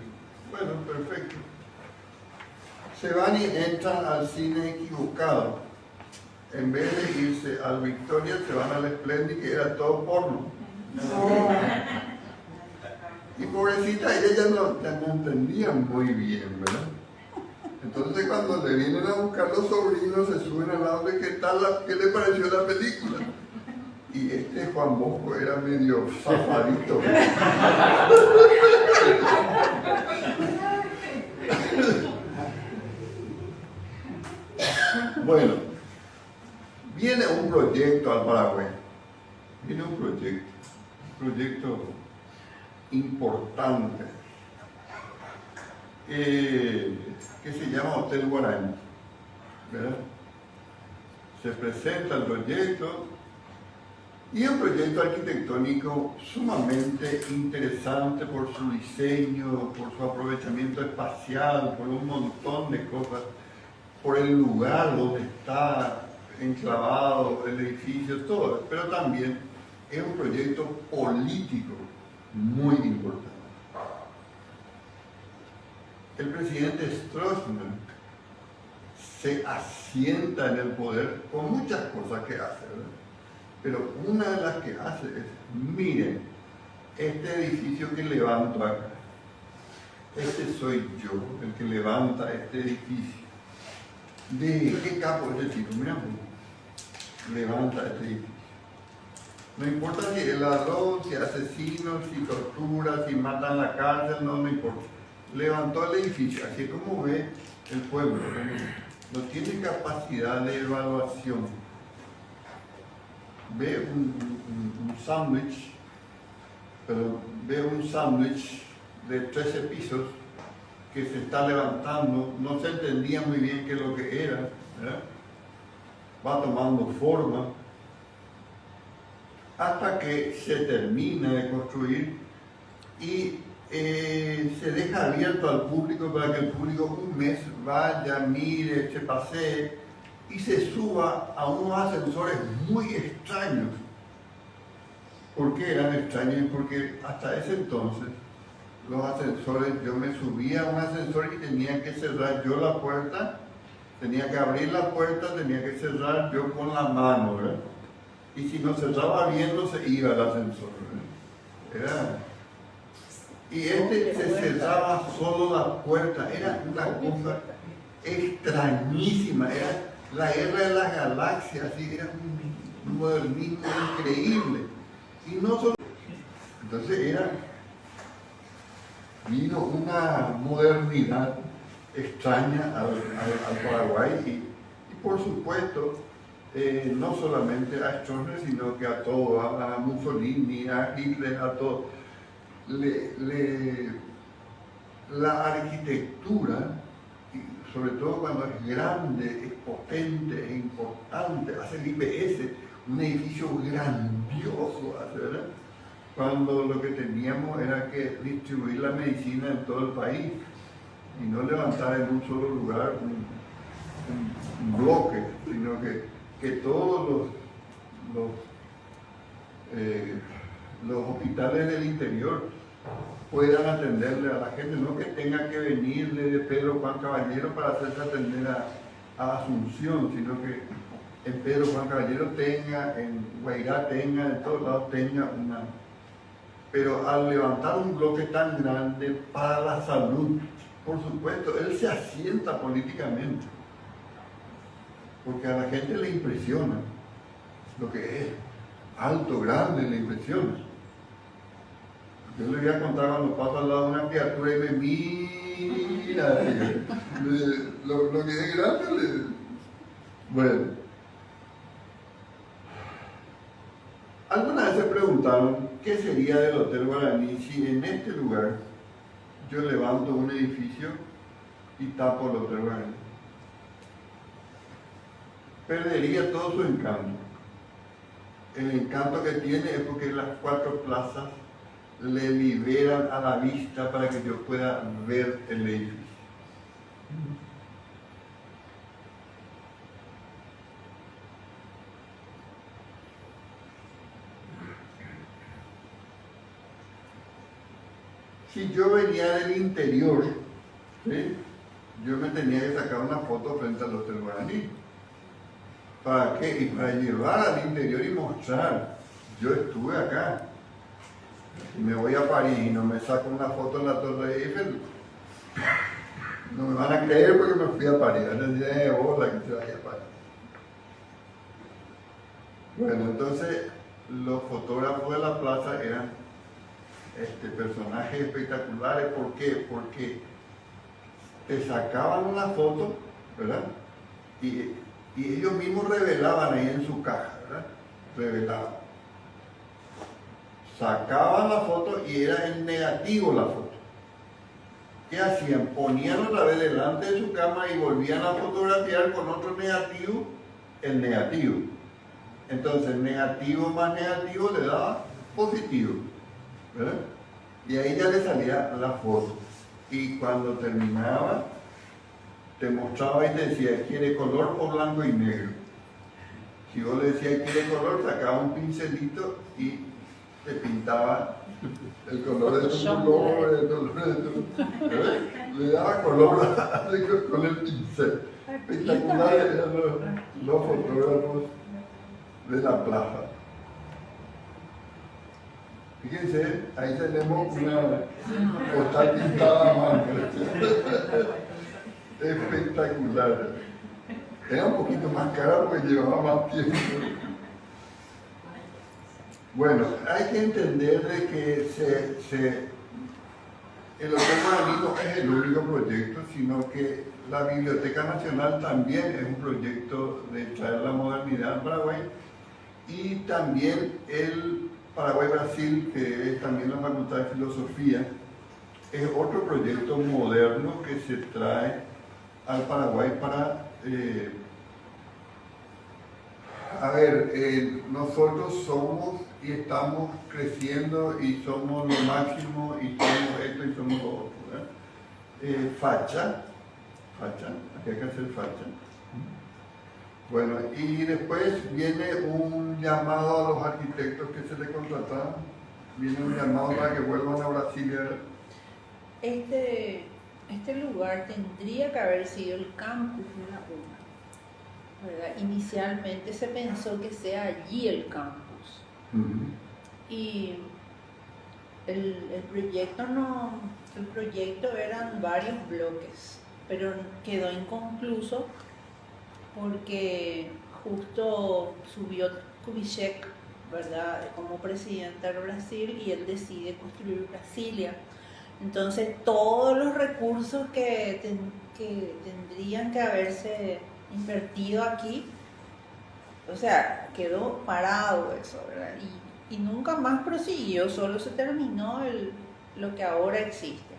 Bueno, perfecto. Se van y entran al cine equivocado. En vez de irse al Victoria, se van al Splendid, que era todo porno. Y pobrecita, ella ya no entendía muy bien, ¿verdad? Entonces cuando le vienen a buscar los sobrinos, se suben al lado de ¿qué le pareció la película? Y este Juan Bosco era medio zafadito. Bueno, viene un proyecto al Paraguay. Viene un proyecto importante que se llama Hotel Guaraní, ¿verdad? Se presenta el proyecto y es un proyecto arquitectónico sumamente interesante por su diseño, por su aprovechamiento espacial, por un montón de cosas, por el lugar donde está enclavado el edificio, todo, pero también es un proyecto político muy importante. El presidente Stroessner se asienta en el poder con muchas cosas que hace, ¿verdad? Pero una de las que hace es, miren, este edificio que levanto acá, este soy yo, el que levanta este edificio. ¿De qué capo es el chico? Mira, levanta este edificio. No importa si es ladrón, si asesino, si tortura, si mata en la cárcel, no importa. Levantó el edificio, así como ve el pueblo, no tiene capacidad de evaluación. Ve un sándwich, ve un sándwich de 13 pisos que se está levantando, no se entendía muy bien qué es lo que era, ¿verdad? Va tomando forma hasta que se termina de construir y se deja abierto al público para que el público un mes vaya, mire, se pasee y se suba a unos ascensores muy extraños. ¿Por qué eran extraños? Porque hasta ese entonces los ascensores, yo me subía a un ascensor y tenía que cerrar yo la puerta, tenía que abrir la puerta, tenía que cerrar yo con la mano, ¿verdad? y si no cerraba bien no se iba el ascensor. Y se cerraba solo la puerta, era una cosa extrañísima, era la guerra de las galaxias, así, era un modernismo increíble. Y no solo, entonces vino una modernidad extraña al Paraguay y por supuesto no solamente a Stroessner, sino que a todo, a Mussolini, a Hitler, a todo. La arquitectura, y sobre todo cuando es grande, es potente, es importante, hace el IPS, un edificio grandioso, ¿verdad? Cuando lo que teníamos era que distribuir la medicina en todo el país y no levantar en un solo lugar un bloque, sino que todos los hospitales del interior puedan atenderle a la gente, no que tenga que venir de Pedro Juan Caballero para hacerse atender a Asunción, sino que en Pedro Juan Caballero tenga, en Guairá tenga, en todos lados tenga una. Pero al levantar un bloque tan grande para la salud, por supuesto, él se asienta políticamente, porque a la gente le impresiona lo que es alto, grande, le impresiona. Yo le voy a contar cuando paso al lado de una criatura y me mira, lo que es grande, bueno. Alguna vez se preguntaron qué sería del Hotel Guaraní si en este lugar yo levanto un edificio y tapo el Hotel Guaraní. Perdería todo su encanto. El encanto que tiene es porque las 4 plazas le liberan a la vista para que yo pueda ver el edificio. Si yo venía del interior, ¿sí?, yo me tenía que sacar una foto frente al Hotel Guaraní. ¿Para qué? Y para llevar al interior y mostrar, yo estuve acá. Si me voy a París y no me saco una foto en la Torre Eiffel, no me van a creer porque me fui a París. Van a decir, hola, que se vaya a París. Bueno, entonces los fotógrafos de la plaza eran personajes espectaculares. ¿Por qué? Porque te sacaban una foto, ¿verdad? Y ellos mismos revelaban ahí en su caja, ¿verdad? Revelaban. Sacaban la foto y era en negativo la foto. ¿Qué hacían? Ponían otra vez delante de su cama y volvían a fotografiar con otro negativo, el negativo. Entonces, negativo más negativo le daba positivo, ¿verdad? Y ahí ya le salía la foto. Y cuando terminaba, te mostraba y te decía, ¿quiere color o blanco y negro? Si vos le decías, ¿quiere color?, sacaba un pincelito y te pintaba el color de tu color, el color de tu... ¿verdad? Le daba color con el pincel. Espectaculares eran los fotógrafos de la plaza. Fíjense, ahí tenemos una postal pintada a mano. Espectacular. Era un poquito más cara porque llevaba más tiempo. Bueno, hay que entender de que el Hotel Guaraní no es el único proyecto, sino que la Biblioteca Nacional también es un proyecto de traer la modernidad al Paraguay, y también el Paraguay-Brasil, que es también la Facultad de Filosofía, es otro proyecto moderno que se trae al Paraguay para... nosotros somos y estamos creciendo y somos lo máximo y somos esto y somos lo otro, ¿verdad? Facha, aquí hay que hacer facha. Bueno, y después viene un llamado a los arquitectos que se les contrataron, viene un llamado para que vuelvan a Brasilia. Este lugar tendría que haber sido el campus de la UNA. ¿verdad? Inicialmente se pensó que sea allí el campus. Y el proyecto eran varios bloques, pero quedó inconcluso porque justo subió Kubitschek, ¿verdad?, como presidente de Brasil, y él decide construir Brasilia. Entonces todos los recursos que tendrían que haberse invertido aquí, o sea, quedó parado eso, ¿verdad? Y nunca más prosiguió, solo se terminó lo que ahora existe,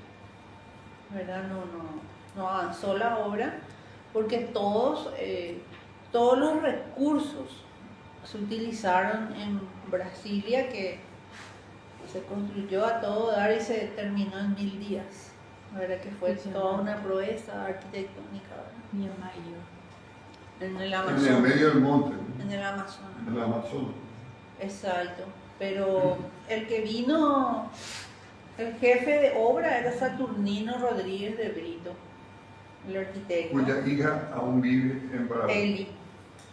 ¿verdad? No avanzó la obra porque todos los recursos se utilizaron en Brasilia, que se construyó a todo dar y se terminó en 1000 días, ¿verdad? Que fue toda una proeza arquitectónica, ¿verdad? Mi mayo. En el En el Amazonas. medio del monte, ¿no? En el Amazonas. En el Amazonas. Exacto. Pero el que vino, el jefe de obra era Saturnino Rodríguez de Brito, el arquitecto. Cuya hija aún vive en Paraguay.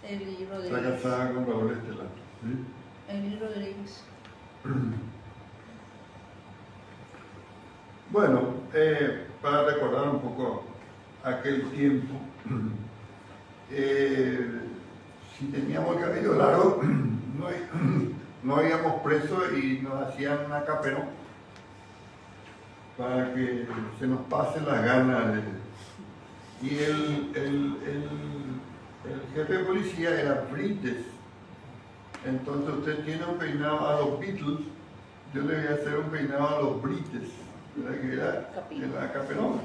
Eli Está Rodríguez. casada con Raúl Estelar. ¿Sí? Eli Rodríguez. Bueno, para recordar un poco aquel tiempo, si teníamos el cabello largo, no íbamos presos y nos hacían una caperón para que se nos pasen las ganas. Y el jefe de policía era Brites. Entonces usted tiene un peinado a los Beatles, yo le voy a hacer un peinado a los Brites, ¿verdad? Que era caperón.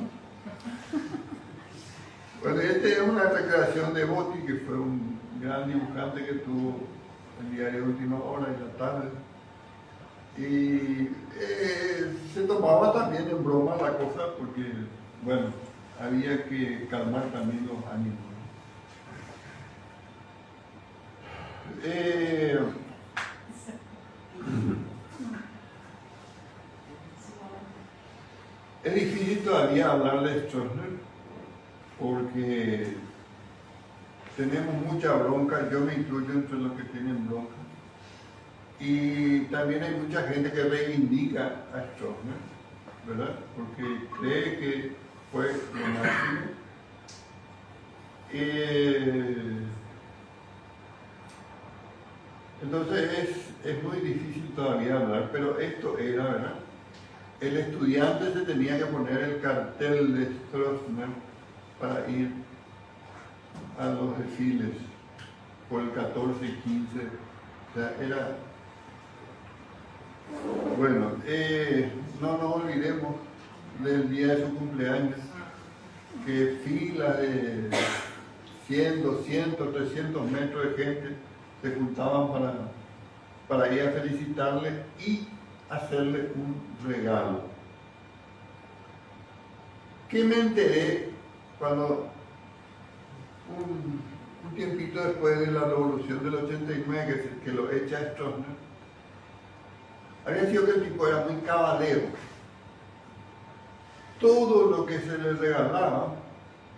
Bueno, este es una recreación de Botti, que fue un gran dibujante que tuvo el diario Última Hora y la tarde. Y se tomaba también en broma la cosa porque, bueno, había que calmar también los ánimos. Es difícil todavía hablar de Stroessner porque tenemos mucha bronca, yo me incluyo entre los que tienen bronca, y también hay mucha gente que reivindica a Stroessner, ¿verdad? Porque cree que fue lo máximo. Entonces es muy difícil todavía hablar, pero esto era, ¿verdad? El estudiante se tenía que poner el cartel de Stroessner para ir a los desfiles por el 14 y 15. O sea, era... Bueno, no nos olvidemos del día de su cumpleaños, que fila de 100, 200, 300 metros de gente se juntaban para ir a felicitarle y hacerle un regalo. ¿Qué me enteré cuando un tiempito después de la revolución del 89 que lo echa Stroessner? Había sido que el tipo era muy caballero. Todo lo que se le regalaba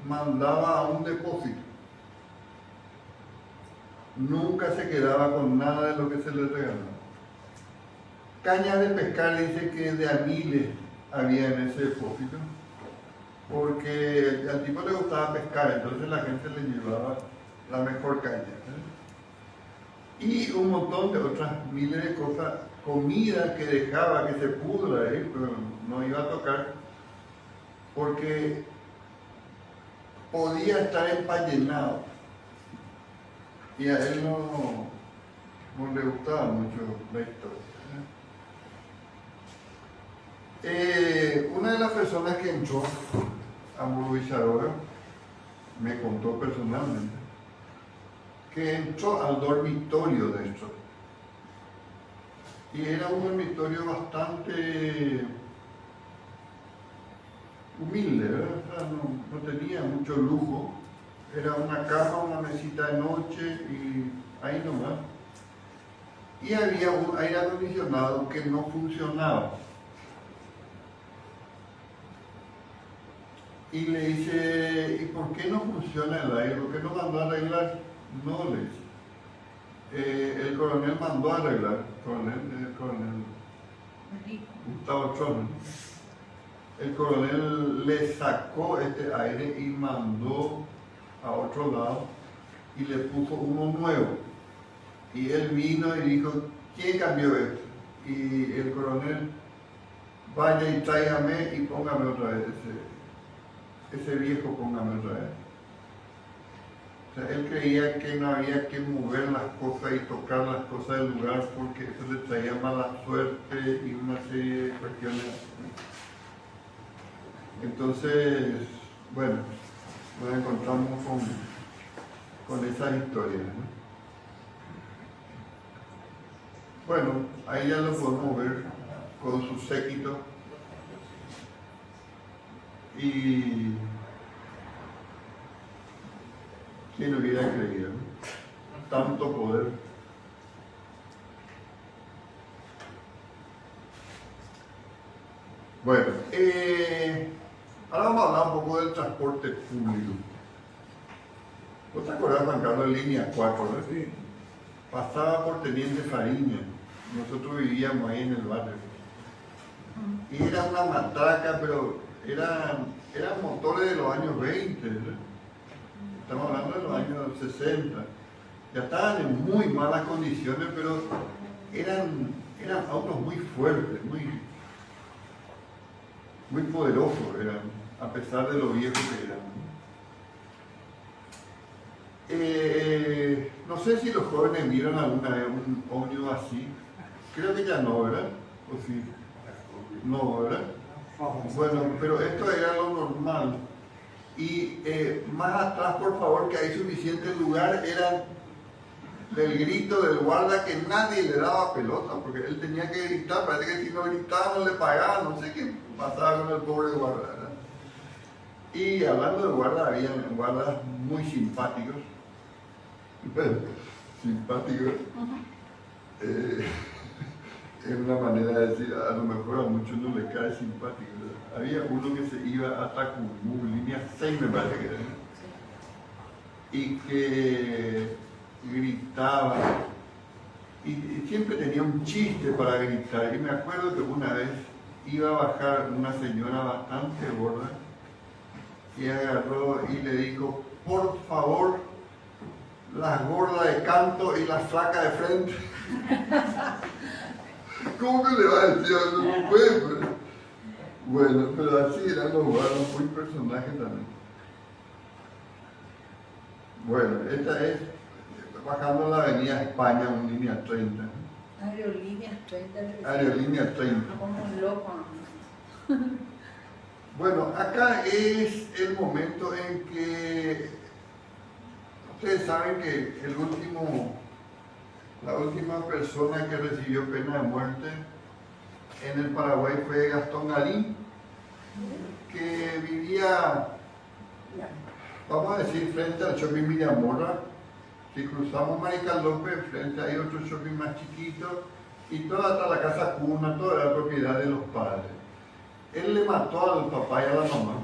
mandaba a un depósito. Nunca se quedaba con nada de lo que se le regalaba. Caña de pescar dice que de a miles había en ese depósito, porque al tipo le gustaba pescar, entonces la gente le llevaba la mejor caña, ¿eh? Y un montón de otras miles de cosas, comida que dejaba que se pudra, pero no iba a tocar, porque podía estar empallenado. Y a él no le gustaba mucho la historia. Una de las personas que entró a Movilizadora me contó personalmente que entró al dormitorio de esto. Y era un dormitorio bastante humilde, ¿verdad? O sea, no tenía mucho lujo. Era una cama, una mesita de noche y ahí nomás. Y había un aire acondicionado que no funcionaba. Y le dice, ¿y por qué no funciona el aire? ¿Por qué no mandó a arreglar? No le dice. El coronel mandó a arreglar, el coronel Gustavo Tronen. El coronel le sacó este aire y mandó a otro lado y le puso uno nuevo. Y él vino y dijo, ¿quién cambió esto? Y el coronel, vaya y tráigame y póngame otra vez, ese viejo póngame otra vez. O sea, él creía que no había que mover las cosas y tocar las cosas del lugar porque eso le traía mala suerte y una serie de cuestiones. Entonces, bueno, nos encontramos con esas historias, ¿no? Bueno, ahí ya lo podemos ver con su séquito y quién hubiera creído, ¿no? Tanto poder. Bueno, ahora vamos a hablar un poco del transporte público. ¿Vos te acordás, Juan Carlos, de línea 4, ¿no? Sí. Pasaba por Teniente Fariña. Nosotros vivíamos ahí en el barrio. Y era una matraca, pero eran motores de los años 20, ¿no? Estamos hablando de los años 60. Ya estaban en muy malas condiciones, pero eran autos muy fuertes, muy poderosos eran, a pesar de lo viejos que eran. No sé si los jóvenes vieron alguna vez un ómnibus así. Creo que ya no, ¿verdad? ¿O sí? No, ¿verdad? Bueno, pero esto era lo normal. Y más atrás, por favor, que hay suficiente lugar, era el grito del guarda que nadie le daba pelota, porque él tenía que gritar, parece que si no gritaba no le pagaban, no sé qué pasaba con el pobre guarda, ¿verdad? Y hablando de guarda, había guardas muy simpáticos. Bueno, simpáticos. Es una manera de decir, a lo mejor a muchos no les cae simpático, ¿verdad? Había uno que se iba hasta Cumú, línea 6 me parece que era, y que gritaba, y siempre tenía un chiste para gritar. Y me acuerdo que una vez iba a bajar una señora bastante gorda, y agarró y le dijo, por favor, las gordas de canto y las flacas de frente. ¿Cómo que le va a decir a no puede? Bueno, pero así eran los guardas, muy personajes también. Bueno, esta es bajando la avenida España, en línea 30. Aerolíneas 30. Aerolínea 30. Como un loco. Bueno, acá es el momento en que ustedes saben que la última persona que recibió pena de muerte en el Paraguay fue Gastón Garín, que vivía, vamos a decir, frente al shopping Villamorra. Si cruzamos Marical López, frente hay otro shopping más chiquito, y toda hasta la casa cuna, toda la propiedad de los padres. Él le mató al papá y a la mamá,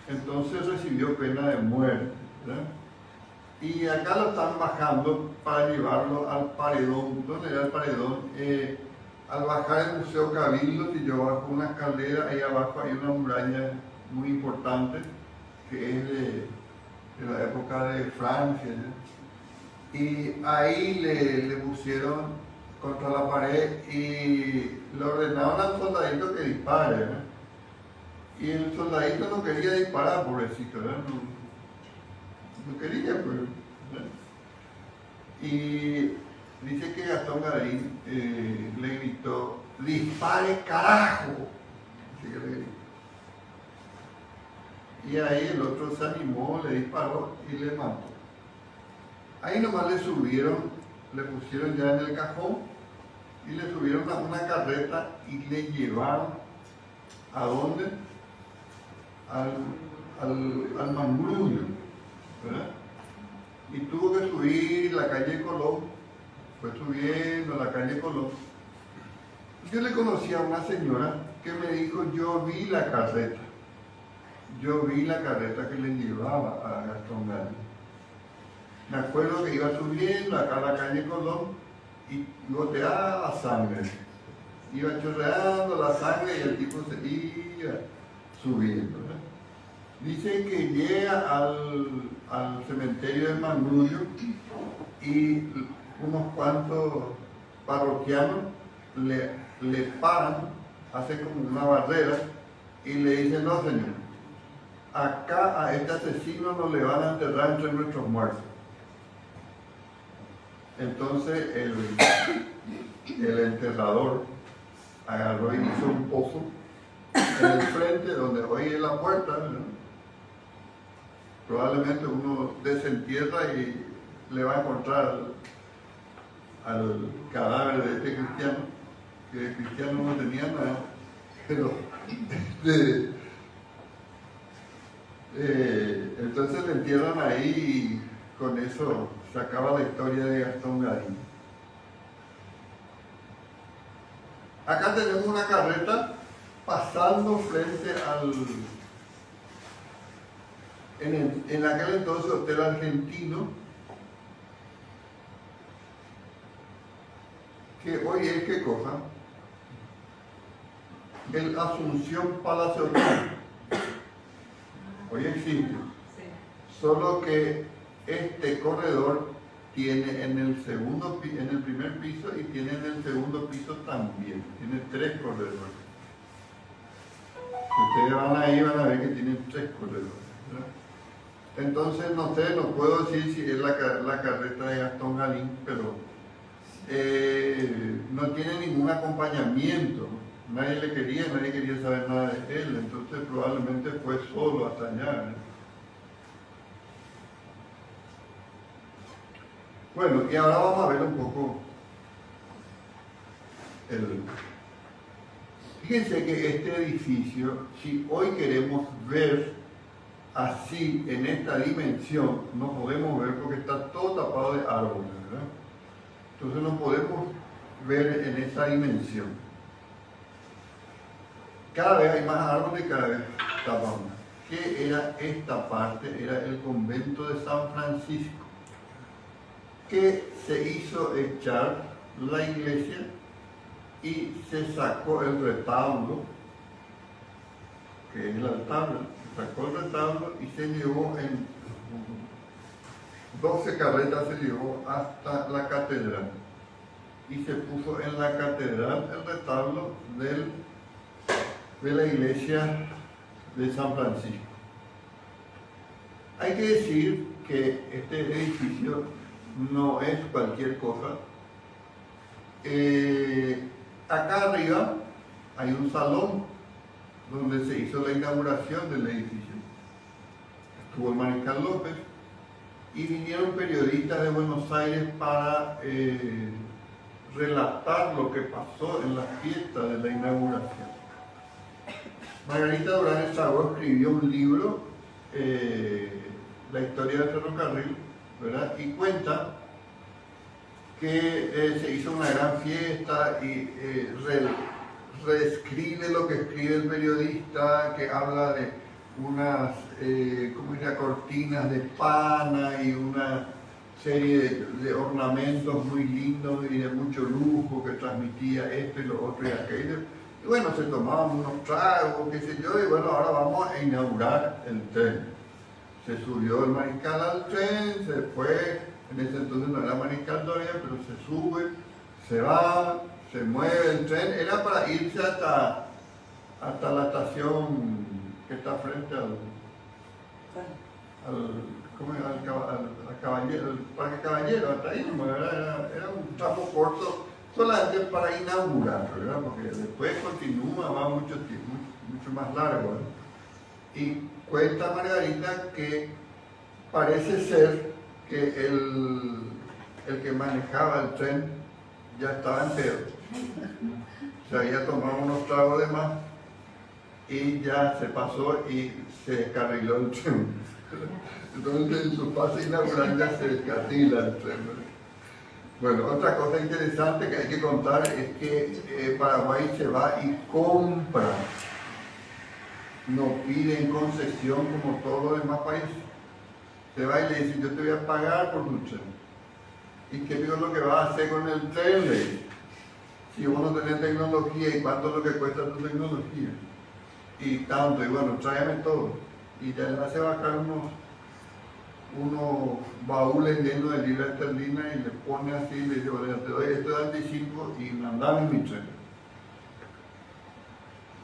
entonces recibió pena de muerte, ¿verdad? Y acá lo están bajando para llevarlo al paredón. ¿Dónde era el paredón? Al bajar el Museo Cabildo, si yo bajo una escalera, ahí abajo hay una muralla muy importante, que es de la época de Francia, ¿no? Y ahí le pusieron contra la pared y le ordenaron al soldadito que dispare, ¿no? Y el soldadito no quería disparar, pobrecito, ¿no? No quería, pues, ¿no? Y dice que Gastón Garín le gritó, ¡dispare, carajo! Así que le gritó. Y ahí el otro se animó, le disparó y le mató. Ahí nomás le subieron, le pusieron ya en el cajón y le subieron a una carreta y le llevaron ¿a dónde? Al Mangrullo, ¿verdad? Y tuvo que subir la calle Colón, fue subiendo la calle Colón. Yo le conocí a una señora que me dijo, yo vi la carreta que le llevaba a Gastón Garín. Me acuerdo que iba subiendo acá a la calle Colón y goteaba sangre. Iba chorreando la sangre y el tipo seguía subiendo, ¿no? Dice que llega al cementerio de Mangrullo y unos cuantos parroquianos le paran, hacen como una barrera y le dicen: no, señor, acá a este asesino no le van a enterrar entre nuestros muertos. Entonces el enterrador agarró y hizo un pozo en el frente donde hoy es la puerta, ¿no? Probablemente uno desentierra y le va a encontrar al cadáver de este cristiano, que de cristiano no tenía nada, pero entonces le entierran ahí y con eso se acaba la historia de Gastón Garín. Acá tenemos una carreta pasando frente en aquel entonces Hotel Argentino, que hoy es ¿qué cosa? El Asunción Palace Hotel. Hoy existe. Solo que este corredor tiene en el primer piso y tiene en el segundo piso también. Tiene 3 corredores. Si ustedes van ahí van a ver que tienen 3 corredores, ¿verdad? Entonces, no sé, no puedo decir si es la carreta de Gastón Garín, pero no tiene ningún acompañamiento. Nadie quería saber nada de él, entonces probablemente fue solo hasta allá, ¿verdad? Bueno, y ahora vamos a ver un poco Fíjense que este edificio, si hoy queremos ver así, en esta dimensión, no podemos ver porque está todo tapado de árboles, ¿verdad? Entonces no podemos ver en esta dimensión. Cada vez hay más árboles y cada vez tapa más. ¿Qué era esta parte? Era el convento de San Francisco, que se hizo echar la iglesia y se sacó el retablo, que es el altar, se sacó el retablo y se llevó en 12 carretas, se llevó hasta la catedral y se puso en la catedral el retablo de la iglesia de San Francisco. Hay que decir que este edificio no es cualquier cosa. Acá arriba hay un salón donde se hizo la inauguración del edificio. Estuvo el Mariscal López y vinieron periodistas de Buenos Aires para relatar lo que pasó en la fiesta de la inauguración. Margarita Durán Estragó escribió un libro, La historia del ferrocarril, ¿verdad? Y cuenta que se hizo una gran fiesta y reescribe lo que escribe el periodista, que habla de unas cortinas de pana y una serie de ornamentos muy lindos y de mucho lujo que transmitía esto y lo otro y aquello. Y bueno, se tomaban unos tragos, qué sé yo, y bueno, ahora vamos a inaugurar el tren. Se subió el Mariscal al tren, se fue, en ese entonces no era Mariscal todavía, pero se sube, se va, se mueve el tren. Era para irse hasta la estación que está frente al Parque Caballero, hasta ahí, era un tramo corto, solamente para inaugurar, ¿verdad? Porque después continúa, va mucho tiempo, mucho más largo, ¿verdad? Y cuenta Margarita que parece ser que el que manejaba el tren ya estaba en pedo. Se había tomado unos tragos de más y ya se pasó y se descarriló el tren. Entonces en su fase inaugural ya se descarrila el tren, ¿verdad? Bueno, otra cosa interesante que hay que contar es que Paraguay se va y compra, no pide en concesión como todos los demás países. Se va y le dice, yo te voy a pagar por tu tren. ¿Y qué digo lo que vas a hacer con el tren? Le dice, si vos no tenés tecnología, ¿y cuánto es lo que cuesta tu tecnología? Y tanto, y bueno, tráeme todo. Y ya le hace bajar unos baúles llenos de libras esterlinas y le pone así, y le dice, bueno, te doy esto de anticipo y mandame mi tren.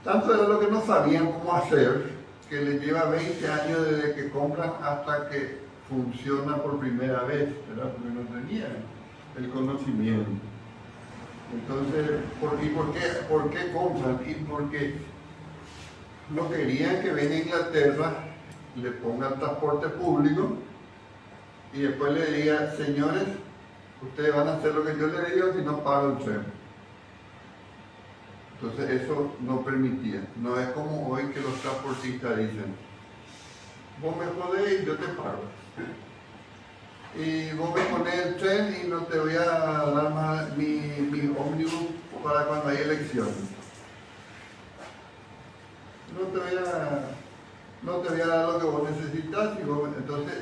Tanto era lo que no sabían cómo hacer, que les lleva 20 años desde que compran hasta que funciona por primera vez, ¿verdad? Porque no tenían el conocimiento. Entonces, ¿por qué compran? Y porque no querían que venga a Inglaterra, le pongan transporte público y después le diga, señores, ustedes van a hacer lo que yo les digo si no pago el tren. Entonces eso no permitía. No es como hoy que los transportistas dicen, vos me jodés y yo te pago. Y vos me pones el tren y no te voy a dar más mi ómnibus para cuando hay elecciones. No te voy a dar lo que vos necesitas. Entonces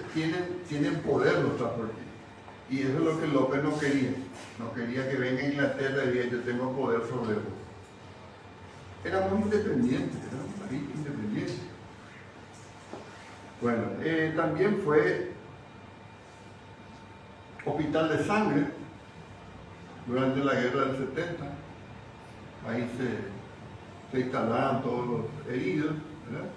tienen poder los transportistas. Y eso es lo que López no quería. No quería que venga a Inglaterra y diga, yo tengo poder sobre vos. Éramos independientes, era un país independiente. Bueno, también fue hospital de sangre durante la guerra del 70. Ahí se instalaron todos los heridos, ¿verdad?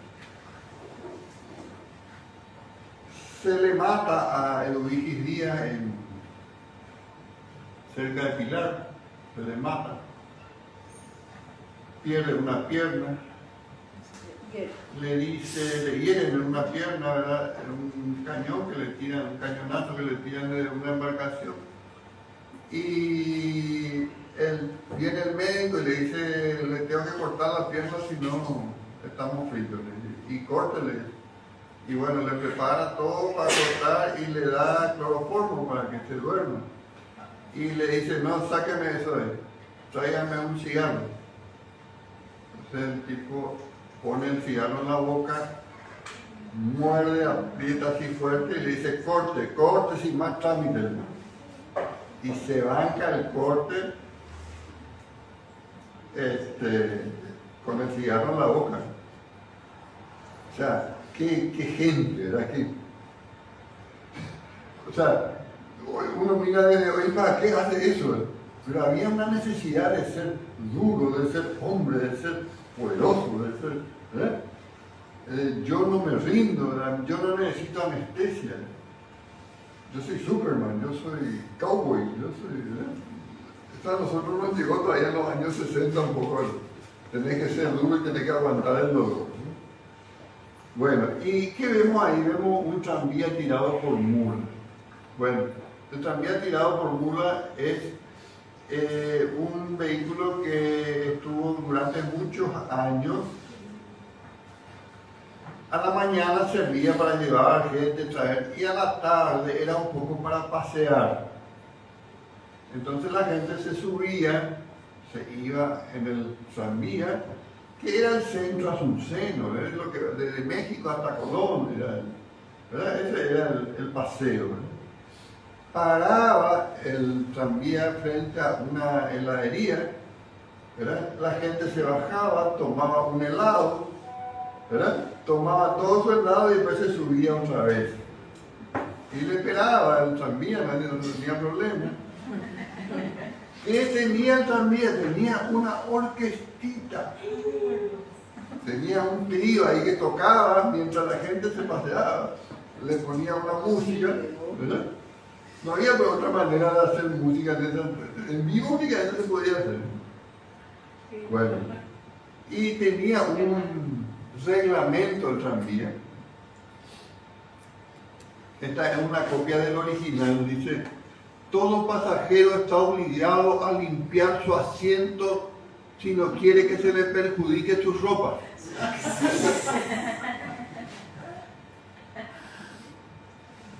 Se le mata a Eduviges Díaz cerca de Pilar, se le mata. Pierde una pierna, le hieren en una pierna, ¿verdad? En un cañón que le tiran, un cañonazo que le tiran de una embarcación. Y viene el médico y le dice, le tengo que cortar la pierna si no estamos fritos. Y córtele. Y bueno, le prepara todo para cortar y le da cloroformo para que se duerma. Y le dice, no, sáqueme eso tráigame un cigarro. Entonces el tipo pone el cigarro en la boca, muerde, aprieta así fuerte y le dice, corte sin más trámite. Y se banca el corte con el cigarro en la boca. O sea, qué gente, ¿verdad? O sea, uno mira desde hoy, ¿para qué hace eso? Pero había una necesidad de ser duro, de ser hombre, de ser poderoso, de ser, ¿verdad? Yo no me rindo, ¿verdad? Yo no necesito anestesia. Yo soy Superman, yo soy cowboy, yo soy, ¿verdad? Esto a nosotros nos llegó todavía en los años 60 un poco. Tenés que ser duro y tenés que aguantar el dolor, ¿no? Bueno, ¿y qué vemos ahí? Vemos un tranvía tirado por mula. Bueno, el tranvía tirado por mula es un vehículo que estuvo durante muchos años. A la mañana servía para llevar gente, traer, y a la tarde era un poco para pasear. Entonces la gente se subía, se iba en el tranvía, que era el centro azuceno, ¿verdad? Lo que, desde México hasta Colón, ¿verdad? Ese era el paseo, ¿verdad? Paraba el tranvía frente a una heladería, ¿verdad? La gente se bajaba, tomaba un helado, ¿verdad? Tomaba todo su helado y después se subía otra vez. Y le esperaba el tranvía, no tenía problema. ¿Qué tenía el tranvía? Tenía una orquestita. Tenía un trío ahí que tocaba mientras la gente se paseaba. Le ponía una música, ¿verdad? No había otra manera de hacer música en mi única eso se podía hacer. Bueno, y tenía un reglamento el tranvía. Esta es una copia del original, dice: todo pasajero está obligado a limpiar su asiento si no quiere que se le perjudique su ropa.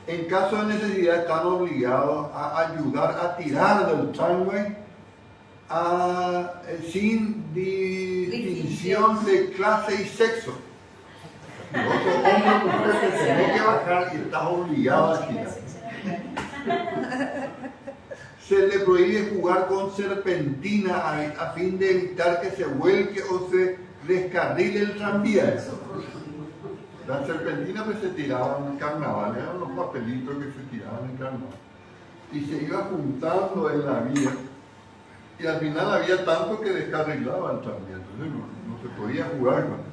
En caso de necesidad están obligados a ayudar a tirar del tramway sin distinción de clase y sexo. Otro hombre o mujer que tenés que bajar y estás obligado a girar. Se le prohíbe jugar con serpentina a fin de evitar que se vuelque o se descarrile el tranvía. Las serpentinas pues se tiraban en carnaval, eran unos papelitos que se tiraban en carnaval. Y se iba juntando en la vía. Y al final había tanto que descarrilaba el tranvía, entonces no se podía jugar con eso.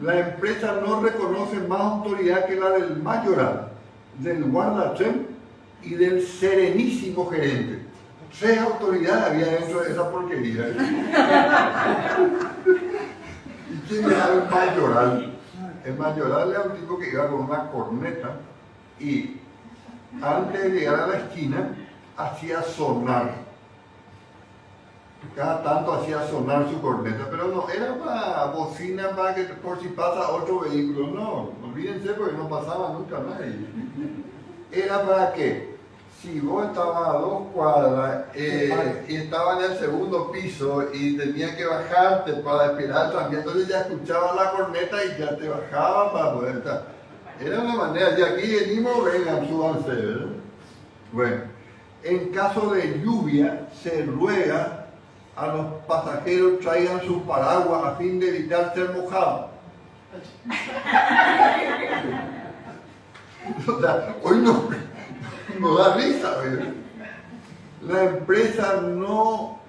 La empresa no reconoce más autoridad que la del mayoral, del guardatren y del serenísimo gerente. 3 autoridades había dentro de esa porquería. ¿Y quién era el mayoral? El mayoral era un tipo que iba con una corneta y antes de llegar a la esquina hacía sonar. Cada tanto hacía sonar su corneta, pero no era para bocina, para que por si pasa otro vehículo, no, olvídense porque no pasaba nunca nadie. Era para que si vos estabas a 2 cuadras y estabas en el segundo piso y tenías que bajarte para esperar también, entonces ya escuchabas la corneta y ya te bajabas para poder estar. Era una manera, de aquí venimos, vengan, súbanse, ¿verdad? Bueno, en caso de lluvia se ruega a los pasajeros traigan sus paraguas a fin de evitar ser mojados. O sea, hoy no da risa, ¿verdad? La empresa no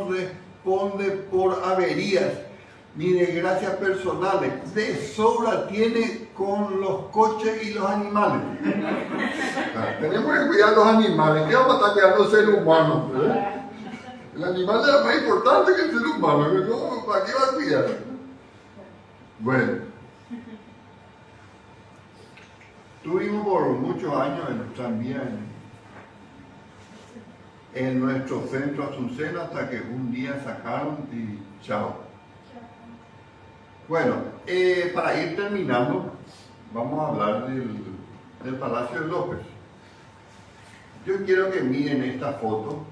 responde por averías ni desgracias personales. De sobra tiene con los coches y los animales. Tenemos que cuidar los animales. ¿Qué vamos a estar cuidando los seres humanos? El animal es más importante que el ser humano. ¿No? ¿Para qué va a cuidar? Bueno. Tuvimos por muchos años el tranvía en nuestro centro Azucena hasta que un día sacaron y chao. Bueno, para ir terminando, vamos a hablar del Palacio de López. Yo quiero que miren esta foto,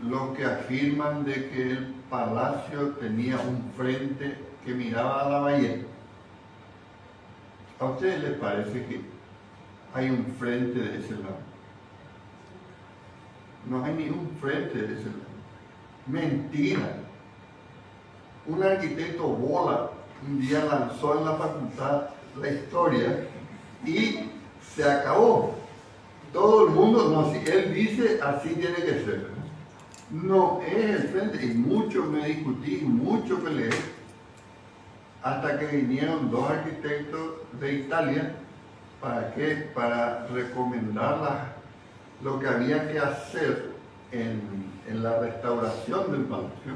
los que afirman de que el palacio tenía un frente que miraba a la bahía. ¿A ustedes les parece que hay un frente de ese lado? No hay ni un frente de ese lado. Mentira. Un arquitecto bola un día lanzó en la facultad la historia y se acabó. Todo el mundo, no, si él dice, así tiene que ser. No es el frente, y mucho me discutí, mucho peleé, hasta que vinieron 2 arquitectos de Italia. ¿Para qué? Para recomendar lo que había que hacer en la restauración del palacio.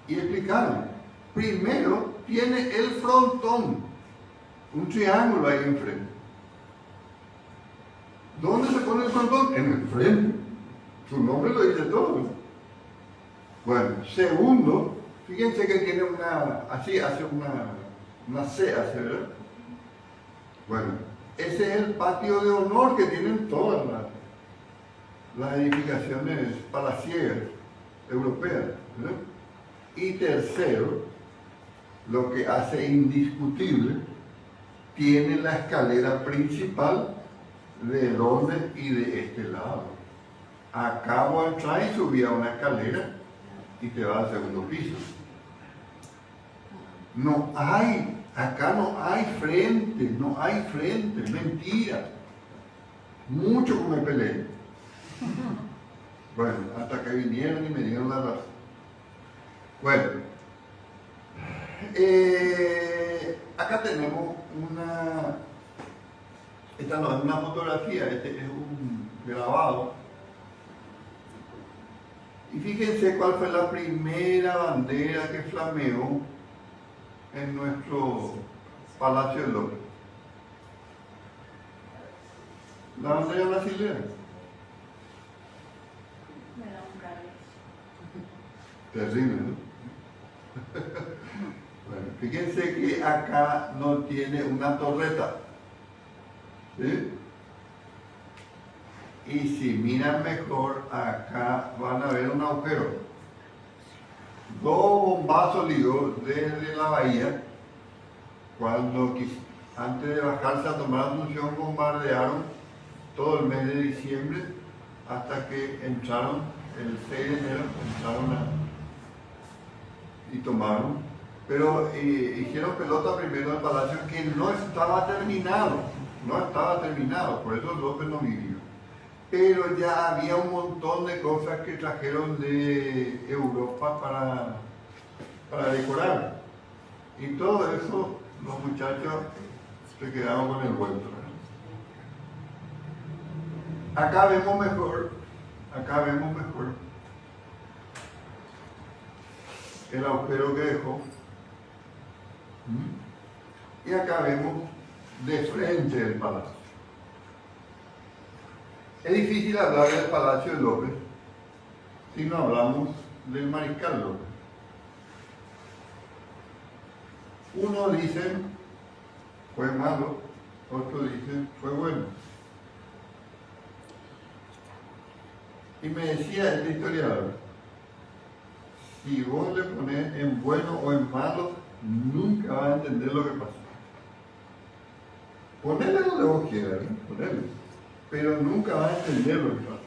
Y explicaron. Primero tiene el frontón, un triángulo ahí enfrente. ¿Dónde se pone el frontón? En el frente. Su nombre lo dice todo. Bueno, segundo, fíjense que tiene así hace una C, hace, ¿verdad? Bueno, ese es el patio de honor que tienen todas las edificaciones palaciegas europeas, ¿verdad? Y tercero, lo que hace indiscutible, tiene la escalera principal de donde y de este lado. Acabo de entrar y subí a una escalera y te va al segundo piso. No hay, acá no hay frente, mentira. Mucho que me peleé. Bueno, hasta que vinieron y me dieron la razón. Bueno, acá tenemos esta no es una fotografía, este es un grabado. Y fíjense cuál fue la primera bandera que flameó en nuestro Palacio de López. La bandera brasileña. Terrible, ¿no? Bueno, fíjense que acá no tiene una torreta. ¿Sí? Y si miran mejor, acá van a ver un agujero. 2 bombazos lió desde la bahía, cuando antes de bajarse a tomar Asunción bombardearon todo el mes de diciembre hasta que entraron el 6 de enero, y tomaron, pero hicieron pelota primero al palacio que no estaba terminado, por eso López no vivió. Pero ya había un montón de cosas que trajeron de Europa para decorar. Y todo eso los muchachos se quedaron con el vuelto. Acá vemos mejor el agujero que dejó. Y acá vemos de frente el palacio. Es difícil hablar del Palacio de López si no hablamos del Mariscal López. Uno dice fue malo, otro dice fue bueno. Y me decía este historiador, si vos le ponés en bueno o en malo, nunca vas a entender lo que pasó. Ponele donde vos quieras, ponele, pero nunca vas a entender lo que pasó.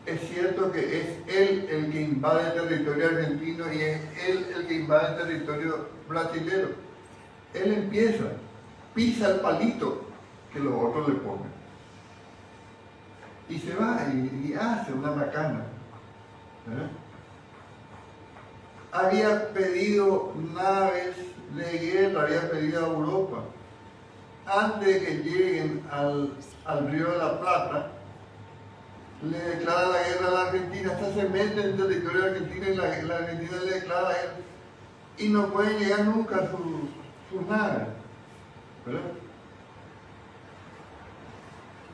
Es cierto que es él el que invade el territorio argentino y es él el que invade el territorio brasilero. Él empieza, pisa el palito que los otros le ponen. Y se va y hace una macana. Había pedido naves de guerra, había pedido a Europa. Antes de que lleguen al Río de la Plata, le declara la guerra a la Argentina, hasta se mete en el territorio argentino y la Argentina le declara la guerra. Y no pueden llegar nunca a sus naves. ¿Verdad?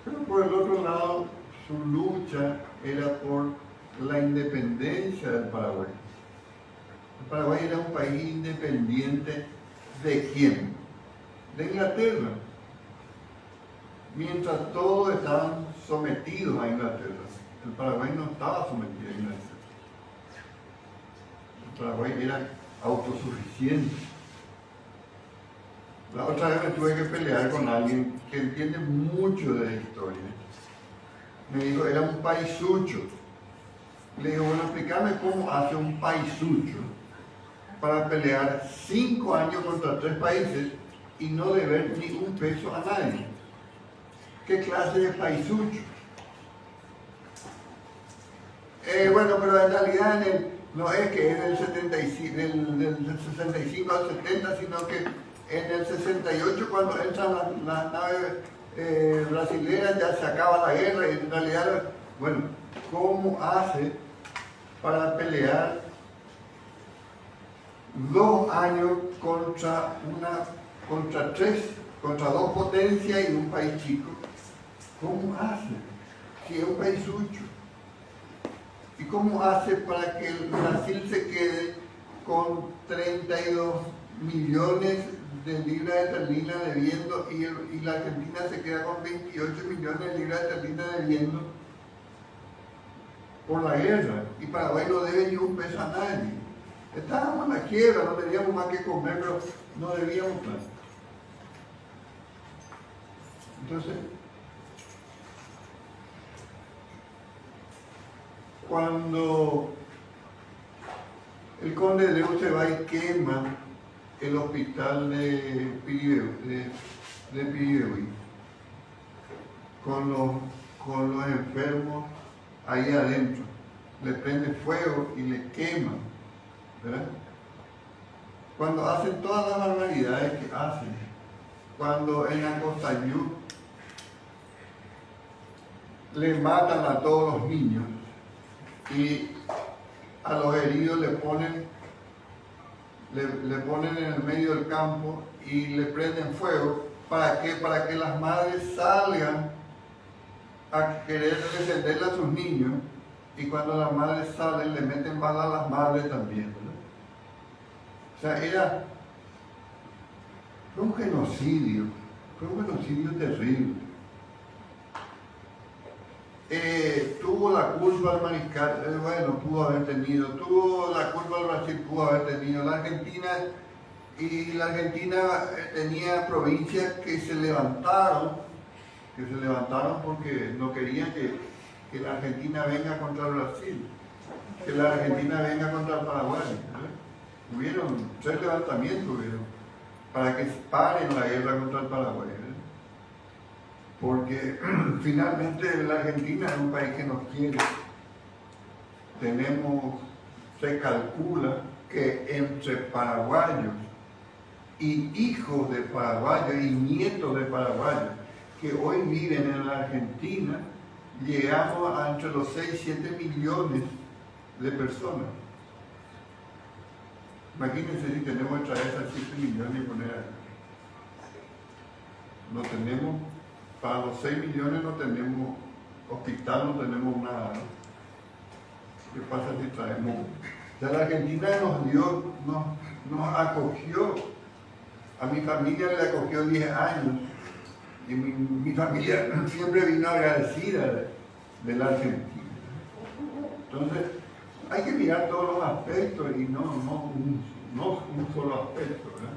Pero por el otro lado, su lucha era por la independencia del Paraguay. El Paraguay era un país independiente ¿de quién? De Inglaterra. Mientras todos estaban sometidos a Inglaterra, el Paraguay no estaba sometido a Inglaterra. El Paraguay era autosuficiente. La otra vez me tuve que pelear con alguien que entiende mucho de la historia. Me dijo, era un paisucho. Le digo, bueno, explícame cómo hace un paisucho para pelear 5 años contra 3 países y no deber ni un peso a nadie. ¿Qué clase de paisucho? Bueno, pero en realidad no es que es del 65 al 70, sino que en el 68, cuando entran las naves brasileñas, ya se acaba la guerra y en realidad, bueno, ¿cómo hace para pelear 2 años contra 2 potencias y un país chico? ¿Cómo hace? Si es un paisucho. ¿Y cómo hace para que el Brasil se quede con 32 millones de libras esterlinas debiendo y la Argentina se queda con 28 millones de libras esterlinas debiendo por la guerra? Y Paraguay no debe ni un peso a nadie. Estábamos en la quiebra, no teníamos más que comer, pero no debíamos más. Entonces, cuando el conde de León se va y quema el hospital de Piribebuy, con los enfermos ahí adentro, le prende fuego y le quema, ¿verdad? Cuando hacen todas las barbaridades que hacen, cuando en Acostañú le matan a todos los niños y a los heridos le ponen en el medio del campo y le prenden fuego. ¿Para qué? Para que las madres salgan a querer defender a sus niños, y cuando las madres salen le meten bala a las madres también, ¿verdad? O sea, fue un genocidio terrible. tuvo la culpa el mariscal, bueno, pudo haber tenido, tuvo la culpa el Brasil, pudo haber tenido la Argentina, y la Argentina tenía provincias que se levantaron porque no querían que la Argentina venga contra el Brasil, que la Argentina venga contra el Paraguay. Hubieron 3 levantamientos para que paren la guerra contra el Paraguay. Porque finalmente la Argentina es un país que nos quiere. Se calcula que entre paraguayos y hijos de paraguayos y nietos de paraguayos que hoy viven en la Argentina, llegamos a entre los 6 y 7 millones de personas. Imagínense si tenemos que traer esas 7 millones y poner ahí. No tenemos, para los 6 millones no tenemos hospital, no tenemos nada, ¿no? ¿Qué pasa si traemos? Ya la Argentina nos acogió. A mi familia le acogió 10 años. Y mi familia siempre vino agradecida de la Argentina. Entonces, hay que mirar todos los aspectos y no un solo aspecto, ¿verdad?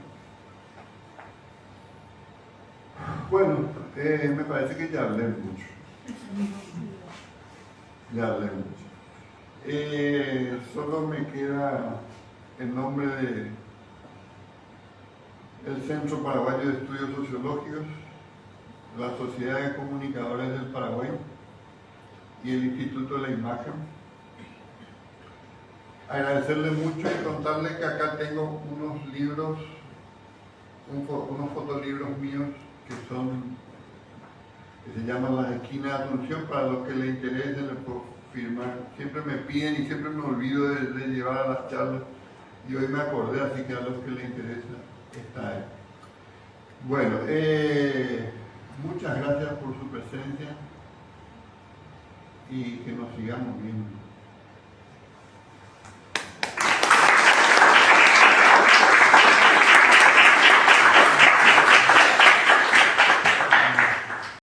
Bueno, me parece que ya hablé mucho. Solo me queda el nombre del Centro Paraguayo de Estudios Sociológicos, la Sociedad de Comunicadores del Paraguay y el Instituto de la Imagen. Agradecerle mucho y contarle que acá tengo unos libros, unos fotolibros míos que se llaman Las Esquinas de Asunción. Para los que les interese les puedo firmar. Siempre me piden y siempre me olvido de llevar a las charlas y hoy me acordé, así que a los que les interesa está ahí. Bueno, muchas gracias por su presencia y que nos sigamos viendo.